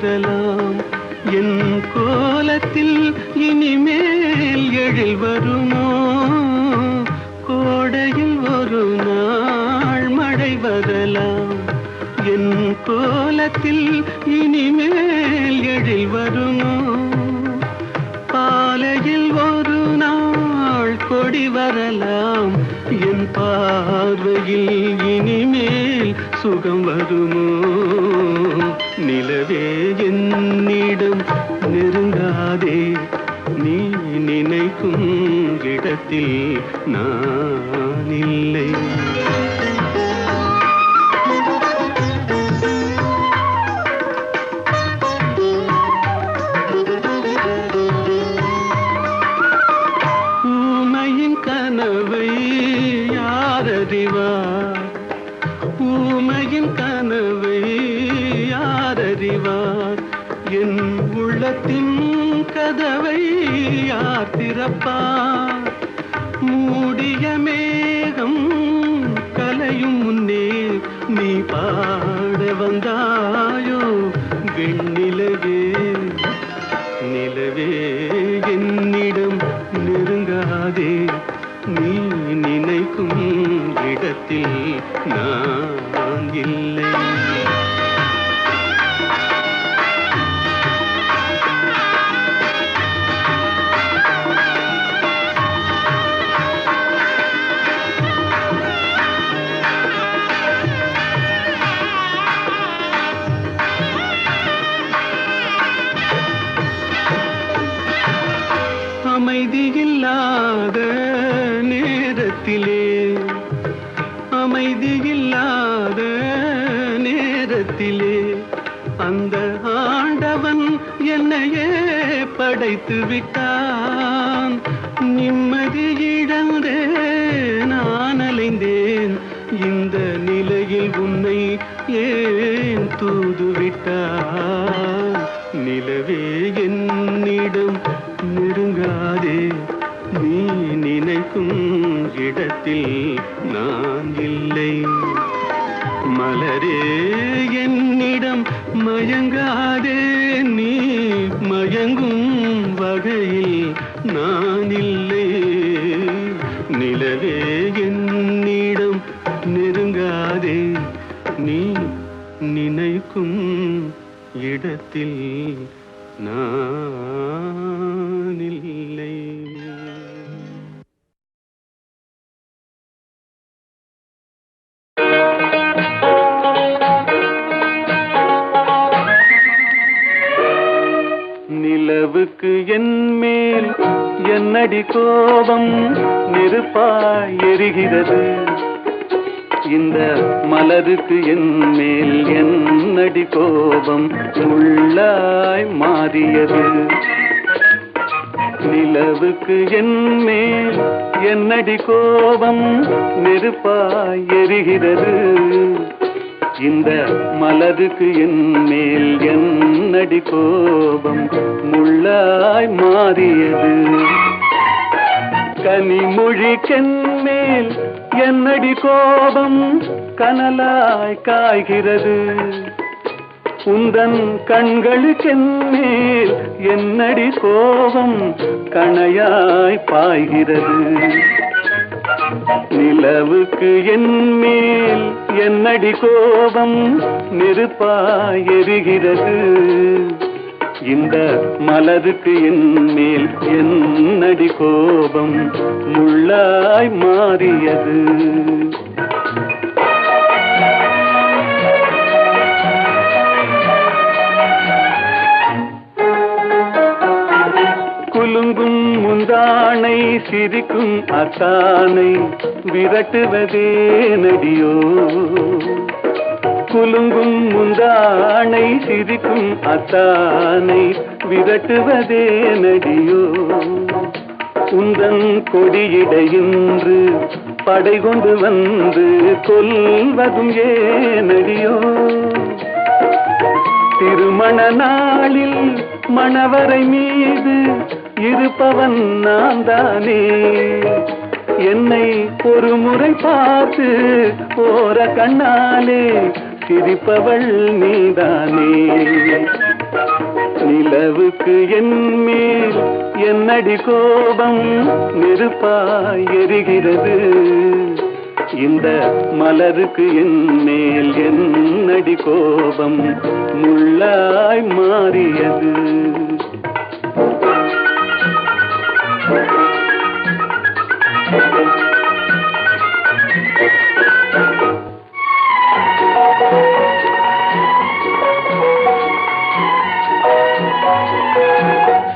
Speaker 5: வரலாம் என் கோலத்தில் இனிமேல் எழில் வருமோ? கோடையில் ஒரு நாள் மழை வரலாம், என் கோலத்தில் இனிமேல் எழில் வருமோ? பாலையில் ஒரு நாள் கொடி வரலாம், என் பார்வையில் இனிமேல் சுகம் வருமோ? நிலவே என்னிடம் நெருங்காதே, நீ நினைக்கும் இடத்தில் நான் இல்லை. ஊமையின் கனவை யாரறிவார்? ஊமையின் கனவை யாரறிவார்? என் உள்ளத்தின் கதவை யார் திறப்பார்? மூடிய மேகம் கலையும் முன்னே நீ பாட வந்தாயோ வெண்ணிலவே? நிலவே என்னிடம் நெருங்காதே, நீ நினைக்கும் இடத்தில் நான் இல்லை. அமைதியில்லாத நேரத்திலே, அமைதியில்லாத நேரத்திலே அந்த ஆண்டவன் என்னையே படைத்து விட்டான். நிம்மதி இழந்தே நான் அலைந்தேன், இந்த நிலையில் உன்னை ஏன் தூது விட்டான்? நிலவே என்னிடம் நெருங்காதே, நீ நினைக்கும் இடத்தில் நான் இல்லை. மலரே என்னிடம் மயங்காதே, நீ மயங்கும் வகையில் நான் இல்லை. நிலவே என்னிடம் நெருங்காதே, நீ நினைக்கும் இடத்தில் நான் இல்லை. நிலவுக்கு என் மேல் என்னடி கோபம் நெருப்பாய் எரிகிறது, இந்த மலருக்கு என் மேல் என்னடி கோபம் முள்ளாய் மாறியது. நிலவுக்கு என் மேல் என்னடி கோபம் நெருப்பாய் எரிகிறது, இந்த மலருக்கு என் மேல் என்னடி கோபம் முள்ளாய் மாறியது. கனிமொழிக்கென் மேல் என்னடி கோபம் கனலாய் காய்கிறது, உந்தன் கண்களுக்கென் மேல் என்னடி கோபம் கணையாய் பாய்கிறது. நிலவுக்கு என் மேல் என்னடி கோபம் நெருப்பாய் எரிகிறது இந்த மலருக்கு என் மேல் என்னடி கோபம் முள்ளாய் மாறியது குலுங்கும் முந்தானை சிரிக்கும் அத்தானை விரட்டுவதே நடியோ குலுங்கும் முந்தானை சிரிக்கும் அத்தானை விரட்டுவதே நடியோ உந்தன் கொடியிடையின்று படை கொண்டு வந்து கொல்வதும் ஏனடியோ திருமண நாளில் மணவரை மீது இருப்பவன் நான் தானே என்னை ஒரு முறை பார்த்து போற கண்ணாலே சிரிப்பவள் நீதானே நிலவுக்கு என் மேல் என்னடி கோபம் நெருப்பாய் எரிகிறது இந்த மலருக்கு என் மேல் என்னடி கோபம் முள்ளாய் மாறியது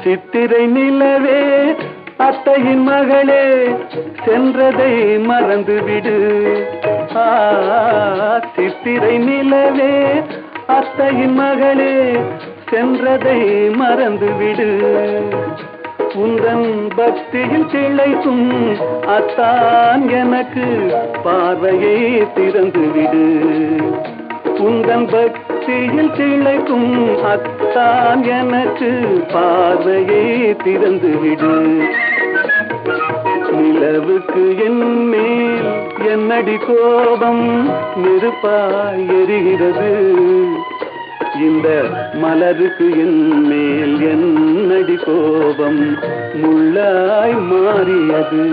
Speaker 5: சித்திரை நிலவே அத்தையின் மகளே சென்றதை மறந்துவிடு சித்திரை நிலவே அத்தையின் மகளே சென்றதை மறந்துவிடு உந்தன் பக்தியில் திளைக்கும் அத்தான் எனக்கு பார்வையை திறந்துவிடு உந்தன் பக்தியில் திளைக்கும் அத்தான் எனக்கு பார்வையை திறந்துவிடு நிலவுக்கு என் மேல் என்னடி கோபம் நெருப்பாய் எரிகிறது இந்த மலருக்கு என் மேல் என்னடி கோபம் முள்ளாய் மாறியது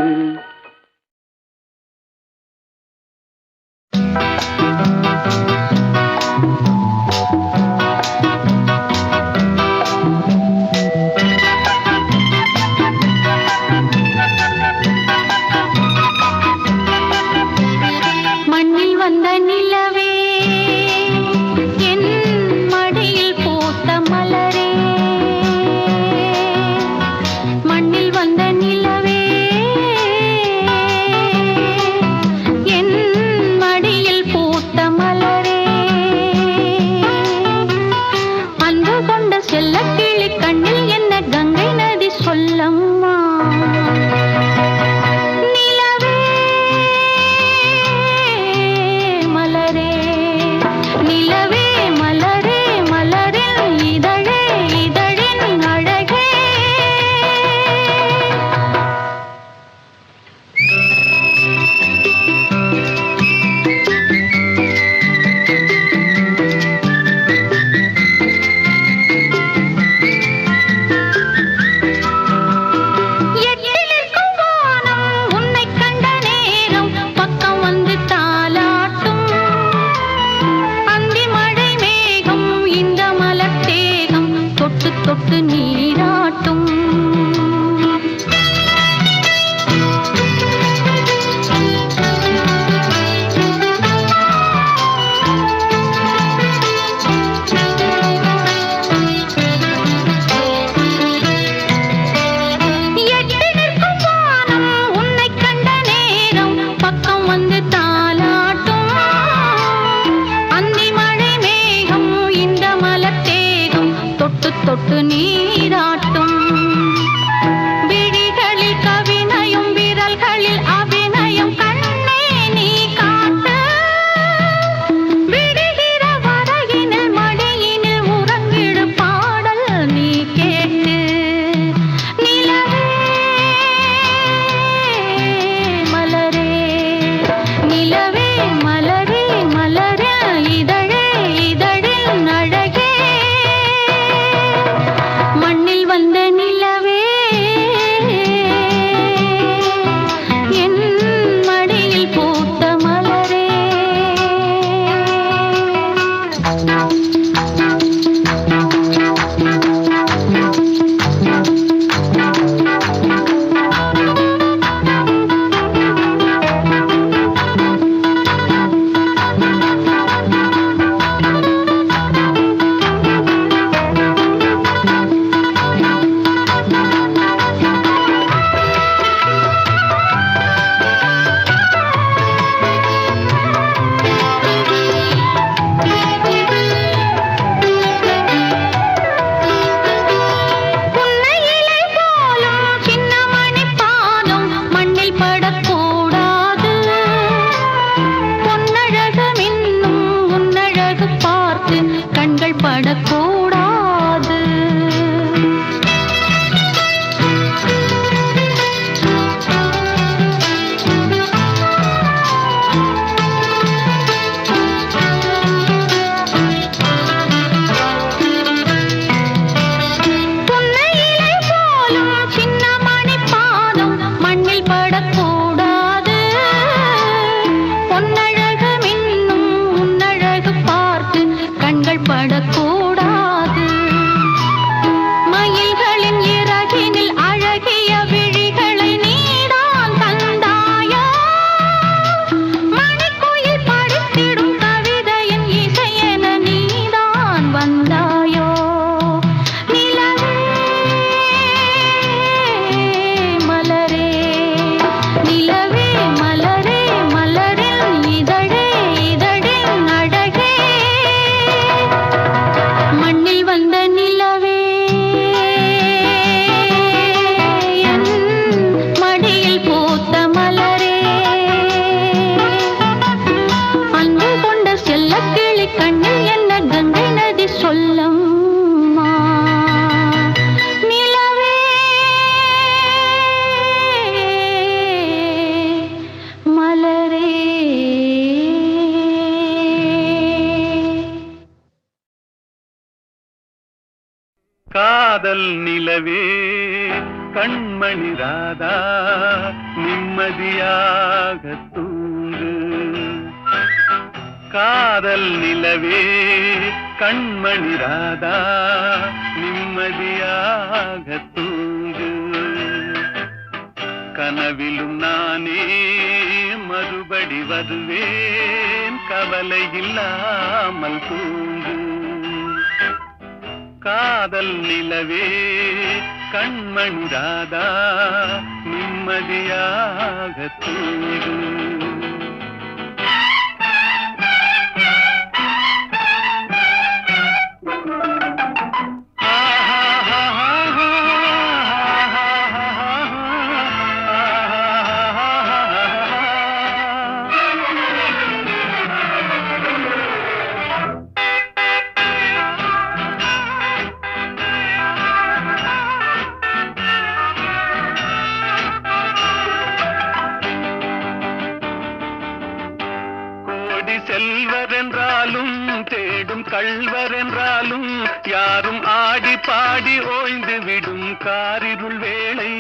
Speaker 2: தொட்டு நீராட்டும் விழிகளில் கவினையும் விரல்களில் அபிநயம் கண்ணே நீ காட்டு விடுகிற வரையினில் மடியினில் உறங்கிடு பாடல் நீ கேட்டு நிலவே மலரே நிலவே மலரே மலரே இதழே இதழின் அழகே மண்ணி படக்கூடாது. புன்னையிலை போலும் சின்ன மணிப் பாதம் மண்ணில் படக்கூடாது. பொன்னழகு மின்னும் உன்னழகு பார்த்து கண்கள் படக்கூடாது. மயில்களின் இறகினில் அழகிய விழிகளை நீதான் தந்தாயோ. மணிக்குயில் படித்திடும் கவிதையின் இசையென நீதான் வந்தாயோ. நிலவே மலரே நிலவே மலரே மலரின் இதழே இதழின் அழகே. மண்ணில் வந்த நிலவே என் மடியில் பூத்த மலரே. அன்பு கொண்ட செல்லக்கிளி கண்ணில் என்ன கங்கை நதி சொல்லம்மா. நிலவே மலரே.
Speaker 5: காதல் நிலவே கண்மணி ராதா நிம்மதியாக தூங்கு. காதல் நிலவே கண்மணி ராதா நிம்மதியாக தூங்கு. கனவிலும் நானே மறுபடி வருவேன் கவலை இல்லாமல் தூங்கு. காதல் நிலவே கண்மணி ராதா நிம்மதியாக தூங்கு. செல்வர் என்றாலும் தேடும் கள்வர் என்றாலும் யாரும் ஆடி பாடி ஓய்ந்து விடும் காரிருள் வேளை.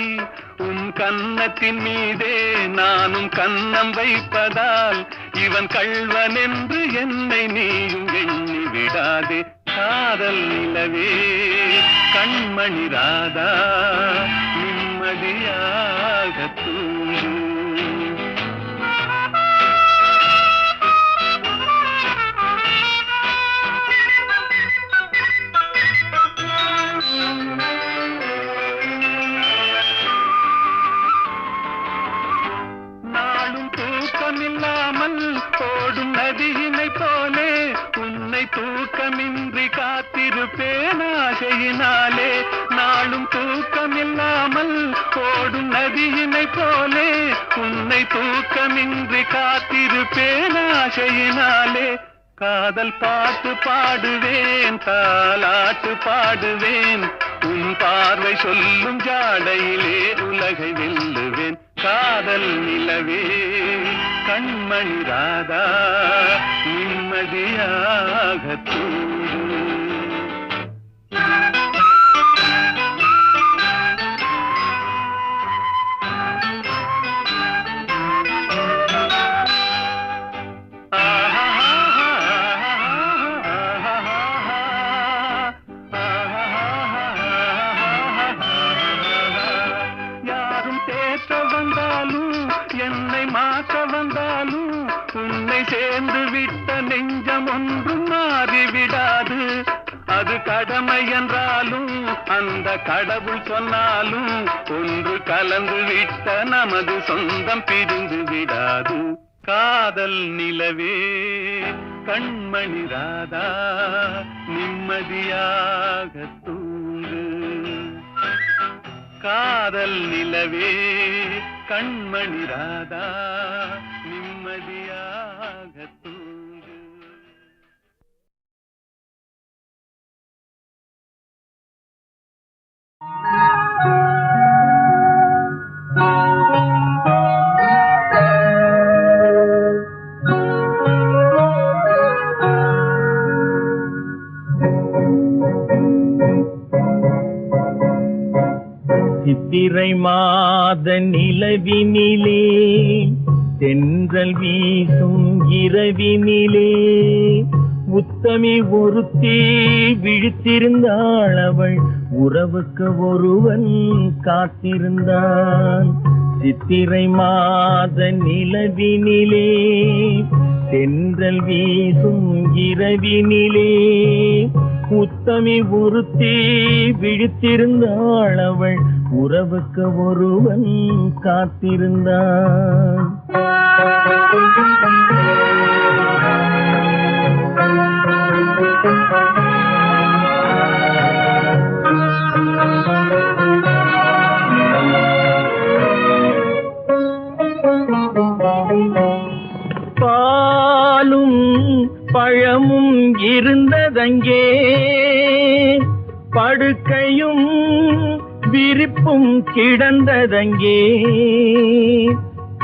Speaker 5: உன் கன்னத்தின் மீதே நானும் கன்னம் வைப்பதால் இவன் கள்வன் என்று என்னை நீயும் எண்ணி விடாதே. காதல் நிலவே கண்மணி ராதா நிம்மதியாக தூங்கு. தூக்கமில்லாமல் ஓடும் நதியினை போலே உன்னை தூக்கமின்றி காத்திருப்பேன் ஆசையினாலே. நாளும் தூக்கமில்லாமல் ஓடும் நதியினை போலே உன்னை தூக்கமின்றி காத்திருப்பேன் ஆசையினாலே. காதல் பாட்டு பாடுவேன் தாலாட்டு பாடுவேன் உன் பார்வை சொல்லும் ஜாடையிலே உலகை வெல்லுவேன். காதல் நிலவே கண்மணி ராதா நிம்மதியாக தூங்கு. என்னை மாற்ற வந்தாலும் உன்னை சேர்ந்து விட்ட நெஞ்சம் ஒன்றும் மாறிவிடாது. அது கடமை என்றாலும் அந்த கடவுள் சொன்னாலும் ஒன்று கலந்து விட்ட நமது சொந்தம் பிரிந்து விடாது. காதல் நிலவே கண்மணி ராதா நிம்மதியாக தூங்கு. காதல் நிலவே கண்மணி ராதா நிம்மதியாக தூங்கு.
Speaker 1: சித்திரை மாத நிலவினிலே தென்றல் வீசும் இரவினிலே உத்தமி ஒருத்தி விழித்திருந்தாள். அவள் உறவுக்கு ஒருவன் காத்திருந்தான். சித்திரை மாத நிலவினிலே தென்றல் வீசும் இரவினிலே உத்தமி ஒருத்தி விழித்திருந்தாள். அவள் உறவுக்கு ஒருவன் காத்திருந்தான். பாலும் பழமும் இருந்ததங்கே, படுக்கையும் விரிப்பும் கிடந்ததங்கே.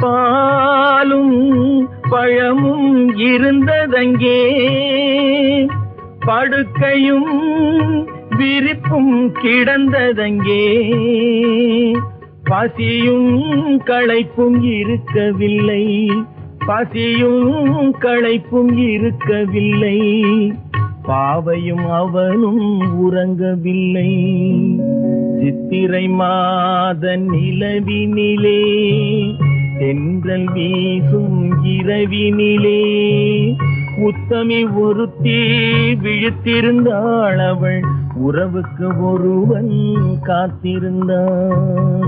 Speaker 1: பாலும் பழமும் இருந்ததங்கே, படுக்கையும் விரிப்பும் கிடந்ததங்கே. பசியும் களைப்பும் இருக்கவில்லை, பசியும் களைப்பும் இருக்கவில்லை. பாவையும் அவனும் உறங்கவில்லை. சித்திரை மாத நிலவினிலே தென்றல் வீசும் இரவினிலே உத்தமி ஒருத்தி விழித்திருந்தாள். அவள் உறவுக்கு ஒருவன் காத்திருந்தான்.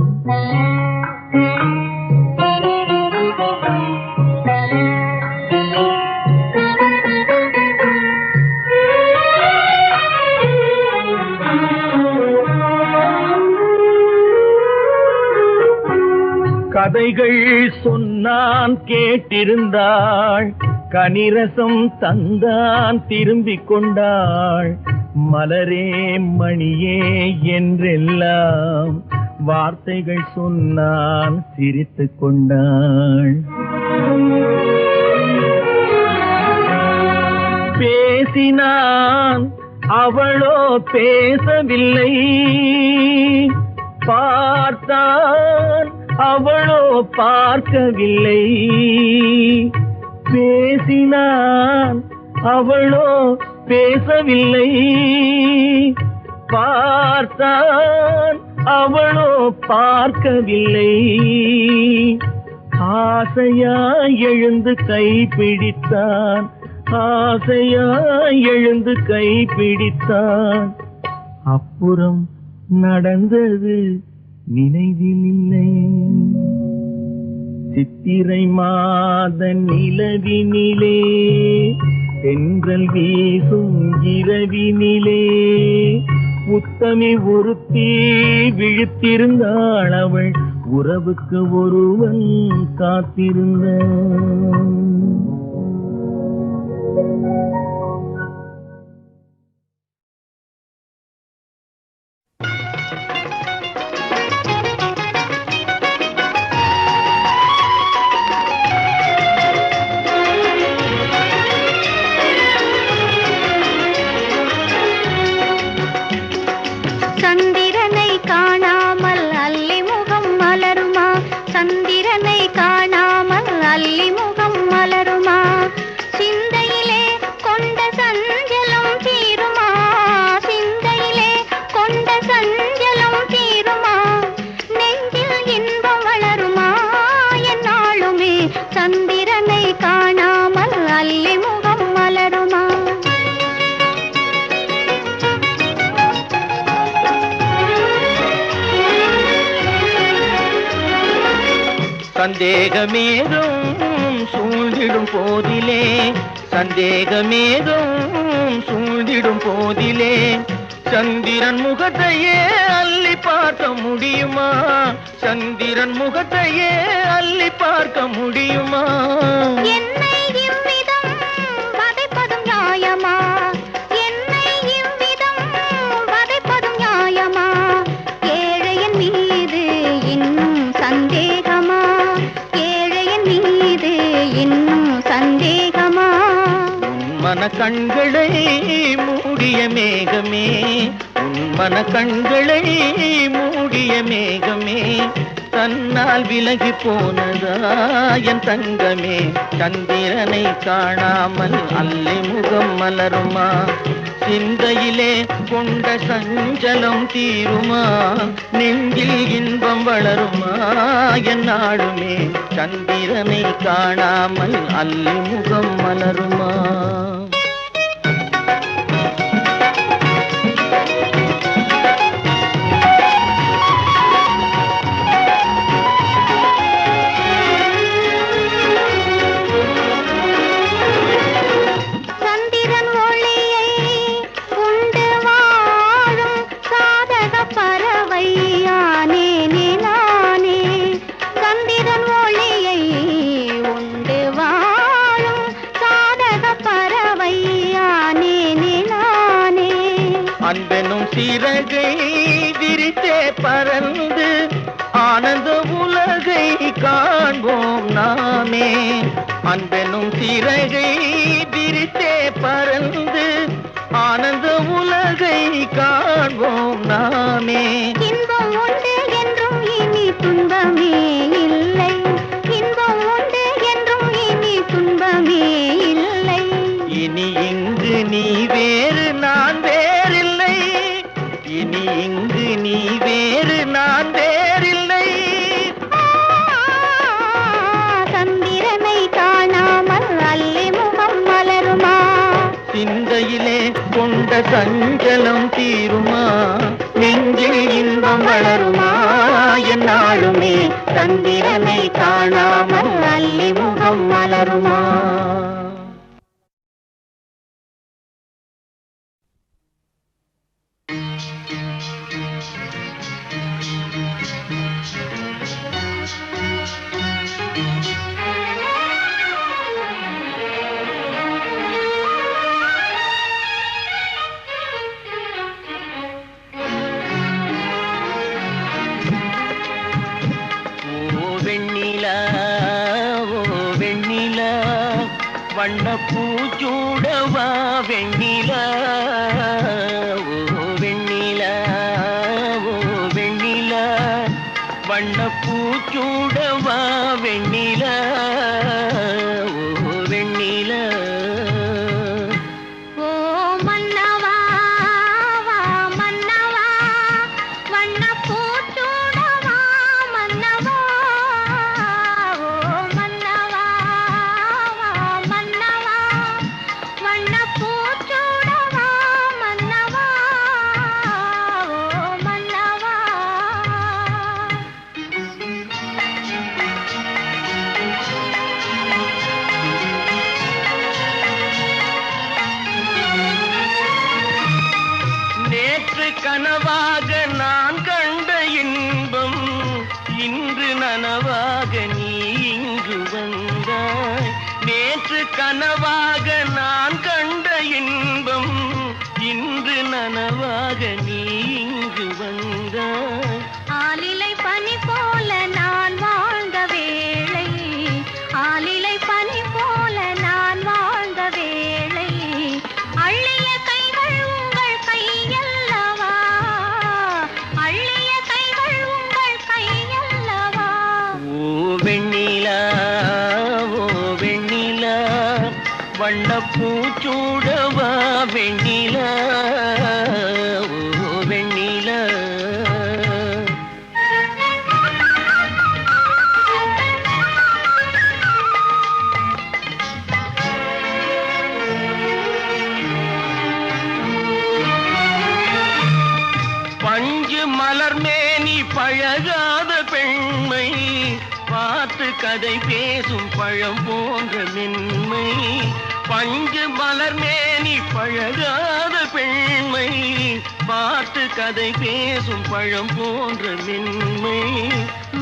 Speaker 1: கதைகள் சொன்னான் கேட்டிருந்தாள், கனிரசம் தந்தான் திரும்பிக் கொண்டாள். மலரே மணியே என்றெல்லாம் வார்த்தைகள் சொன்னான் சிரித்துக் கொண்டாள். பேசினான் அவளோ பேசவில்லை, பார்த்தான் அவளோ பார்க்கவில்லை. பேசினான் அவளோ பேசவில்லை, பார்த்தான் அவளோ பார்க்கவில்லை. ஆசையாய் எழுந்து கைப்பிடித்தான், ஆசையாய் எழுந்து கைப்பிடித்தான். அப்புறம் நடந்தது நினைவில் இல்லை. சித்திரை மாத நிலவினிலே தென்றல் வீசும் இரவினிலே உத்தமி ஒருத்தி விழித்திருந்தாள். அவள் உறவுக்கு ஒருவன் காத்திருந்தான்.
Speaker 2: சந்திரனை காணாமல் அல்லி முகம் மலருமா, சந்திரனை காணாமல் அல்லி முகம் மலருமா. சிந்தையிலே கொண்ட சஞ்சலம் தீருமா, சிந்தையிலே கொண்ட சஞ்சலம் தீருமா. நெஞ்சில் இன்பம் வளருமா என்னாலுமே, சந்திரனை காணாமல் அல்லி முகம் மலருமா.
Speaker 1: சந்தேகமேதும் சூழ்ந்திடும் போதிலே, சந்தேகமேதும் சூழ்ந்திடும் போதிலே சந்திரன் முகத்தையே அள்ளி பார்க்க முடியுமா, சந்திரன் முகத்தையே அள்ளி பார்க்க முடியுமா.
Speaker 2: என்னை இவ்விதம் வதைப்பதும் நியாயமா, என்னை இவ்விதம் வதைப்பதும் நியாயமா. ஏழையின் மீது இன்னும் சந்தேகமா, ஏழையின் மீது இன்னும் சந்தேகமா.
Speaker 1: உன் மன கண்களை மூடிய மேகமே, மன கண்களை மூடிய மேகமே தன்னால் விலகி போனதா என் தங்கமே சந்திரனை காணாமல் அல்லி முகம் மலருமா சிந்தையிலே கொண்ட சஞ்சலம் தீருமா நெஞ்சில் இன்பம் வளருமா என் நாளுமே சந்திரனை காணாமல் அல்லி முகம் மலருமா அன்பெனும் சிறகை விரித்தே பறந்து ஆனந்த உலகை காண்போம் நாமே அன்பெனும் சிறகை விரித்தே பறந்து ஆனந்த உலகை காண்போம் நாமே
Speaker 2: இன்பம் உண்டு என்றும் இனி துன்பமே இல்லை இன்பம் உண்டு என்றும் இனி துன்பமே இல்லை
Speaker 1: இனி இங்கு நீ வேறு நான் வேறில்லை இனி இங்கு நீ வேறு நான் வேறில்லை
Speaker 2: சந்திரனை காணாமல் அல்லி முகம் மலருமா
Speaker 1: சிந்தையிலே கொண்ட சஞ்சலம் தீருமா நெஞ்சில் இன்பம் வளருமா என்னாலுமே சந்திரனை காணாமல் அல்லி முகம் மலருமா வண்ணப்பூச்சூடவா வெண்ணிலா ஓ வெண்ணிலா ஓ வெண்ணிலா வண்ணப்பூச்சூடவா வெண்ணிலா ஓ வெண்ணிலா
Speaker 2: ஓ மன்னவா வா மன்னவா வண்ணப்பூச்சூடவா மன்னவா ஓ மன்னவா வா மன்னவா வண்ணப்பூச்சூடவா மன்னவா ஓ மன்னவா
Speaker 1: நேற்று கனவாக நான் கண்ட இன்பம் இன்று நனவாக நீ இங்கு வந்தாய் நேற்று கனவாக நான் கண்ட இன்பம் இன்று நனவாக நீ இங்கு வந்தாய்
Speaker 2: ஆலிலை பனி போல நான் வாழ்ந்த வேளை ஆலிலை பனி போல நான் வாழ்ந்த வேளை அள்ளிய கைகள் உங்கள் கையல்லவா அள்ளிய கைகள் உங்கள் கையல்லவா
Speaker 1: ஓ வெண்ணிலா ஓ வெண்ணிலா வண்ணப்பூச்சூடவா வெண்ணிலா ஓ வெண்ணிலா பஞ்சு மலர் மேனி பழகாத பெண்மை பார்த்து கதை பேசும் பழம் போன்ற மென்மை பஞ்சு மலர் மேனி பழகாத பெண்மை பார்த்து கதை பேசும் பழம் போன்ற மென்மை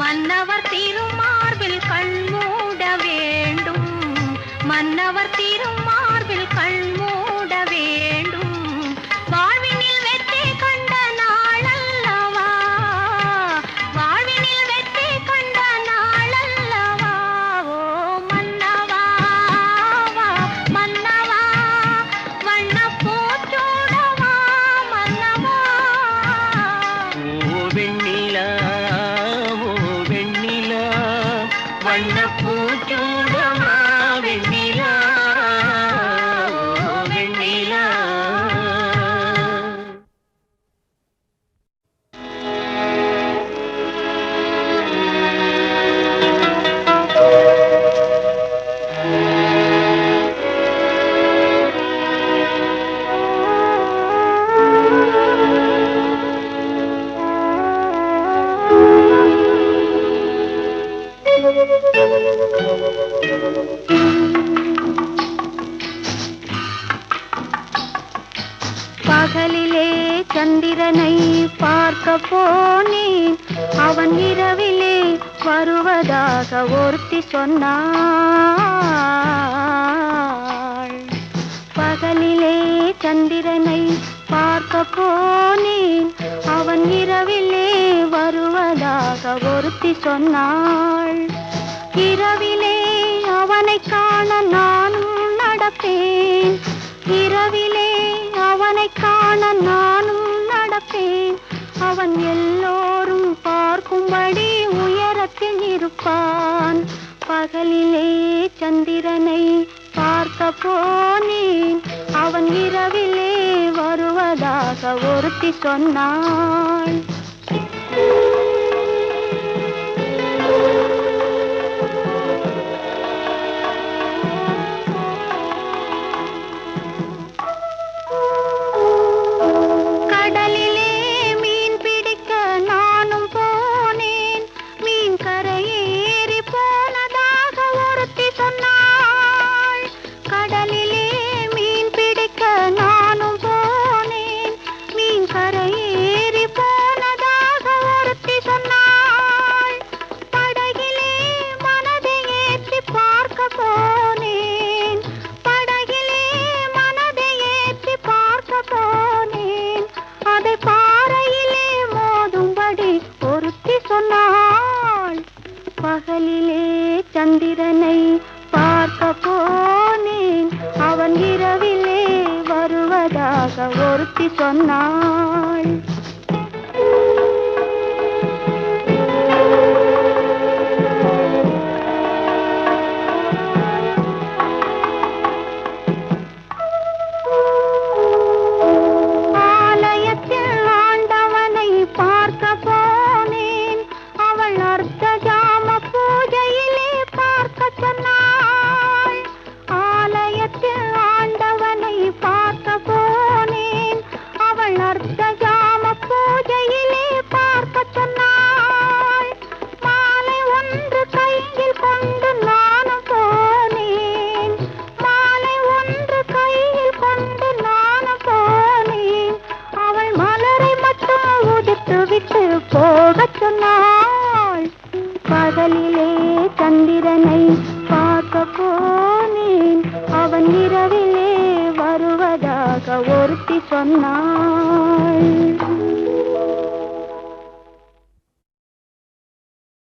Speaker 2: மன்னவர் திருமார்பில் கண் மூட வேண்டும் மன்னவர் திருமார்பில் கண் மூட வேண்டும் வாழ்வினில் வெற்றி கண்ட நாளல்லவா வாழ்வினில் வெற்றி கண்ட நாளல்லவா ஓ மன்னவா வா மன்னவா வண்ணப்பூச்சூடவா மன்னவா பகலிலே சந்திரனை பார்க்க போனேன், அவன் இரவிலே வருவதாக ஒருத்தி சொன்னாள். பகலிலே சந்திரனை பார்க்க போனேன், அவன் இரவிலே வருவதாக ஒருத்தி சொன்னாள். இரவிலே அவனை காண நானும் நடப்பேன், இரவிலே அவனை காண நானும் நடப்பேன். அவன் எல்லோரும் பார்க்கும்படி உயரத்தில் இருப்பான். பகலிலே சந்திரனை பார்க்க போனேன், அவன் இரவிலே வருவதாக ஒருத்தி சொன்னாள். கடலிலே மீன் பிடிக்க நானும் போனேன், மீன் கரையேறி போனதாக ஒருத்தி சொன்னாள். கடலிலே மீன் பிடிக்க நானும் போனேன், மீன் கரையேறி போனதாக ஒருத்தி சொன்னாள். படகிலே மனதை ஏற்றி பார்க்க போனேன், படகிலே மனதை ஏற்றி பார்க்க போனேன். அதை பாறையிலே மோதும்படி ஒருத்தி சொன்னாள். பகலிலே சந்திரனை பார்க்க போனேன், அவன் இரவிலே வருவதாக ஒருத்தி சொன்னாள். ஆலயத்தில் ஆண்டவனை பார்க்க போனேன், அவள் அர்த்த ஜாம பூஜையிலே பார்க்க சொன்னாள். ஆலயத்தில் ஆண்டவனை பார்க்க போனேன், அவள் அர்த்த ஜாம பூஜையிலே பார்க்க சொன்னாள். மாலை ஒன்று கையில் கொண்டு நானும் போனேன், மாலை ஒன்று கையில் கொண்டு நானும் போனேன். அவள் மலரை மட்டும் உதித்து விட்டு போகச் சொன்னாள். பகலிலே சந்திரனை பார்க்க போனேன், அவன் இரவிலே வருவதாக ஒருத்தி சொன்னாள்.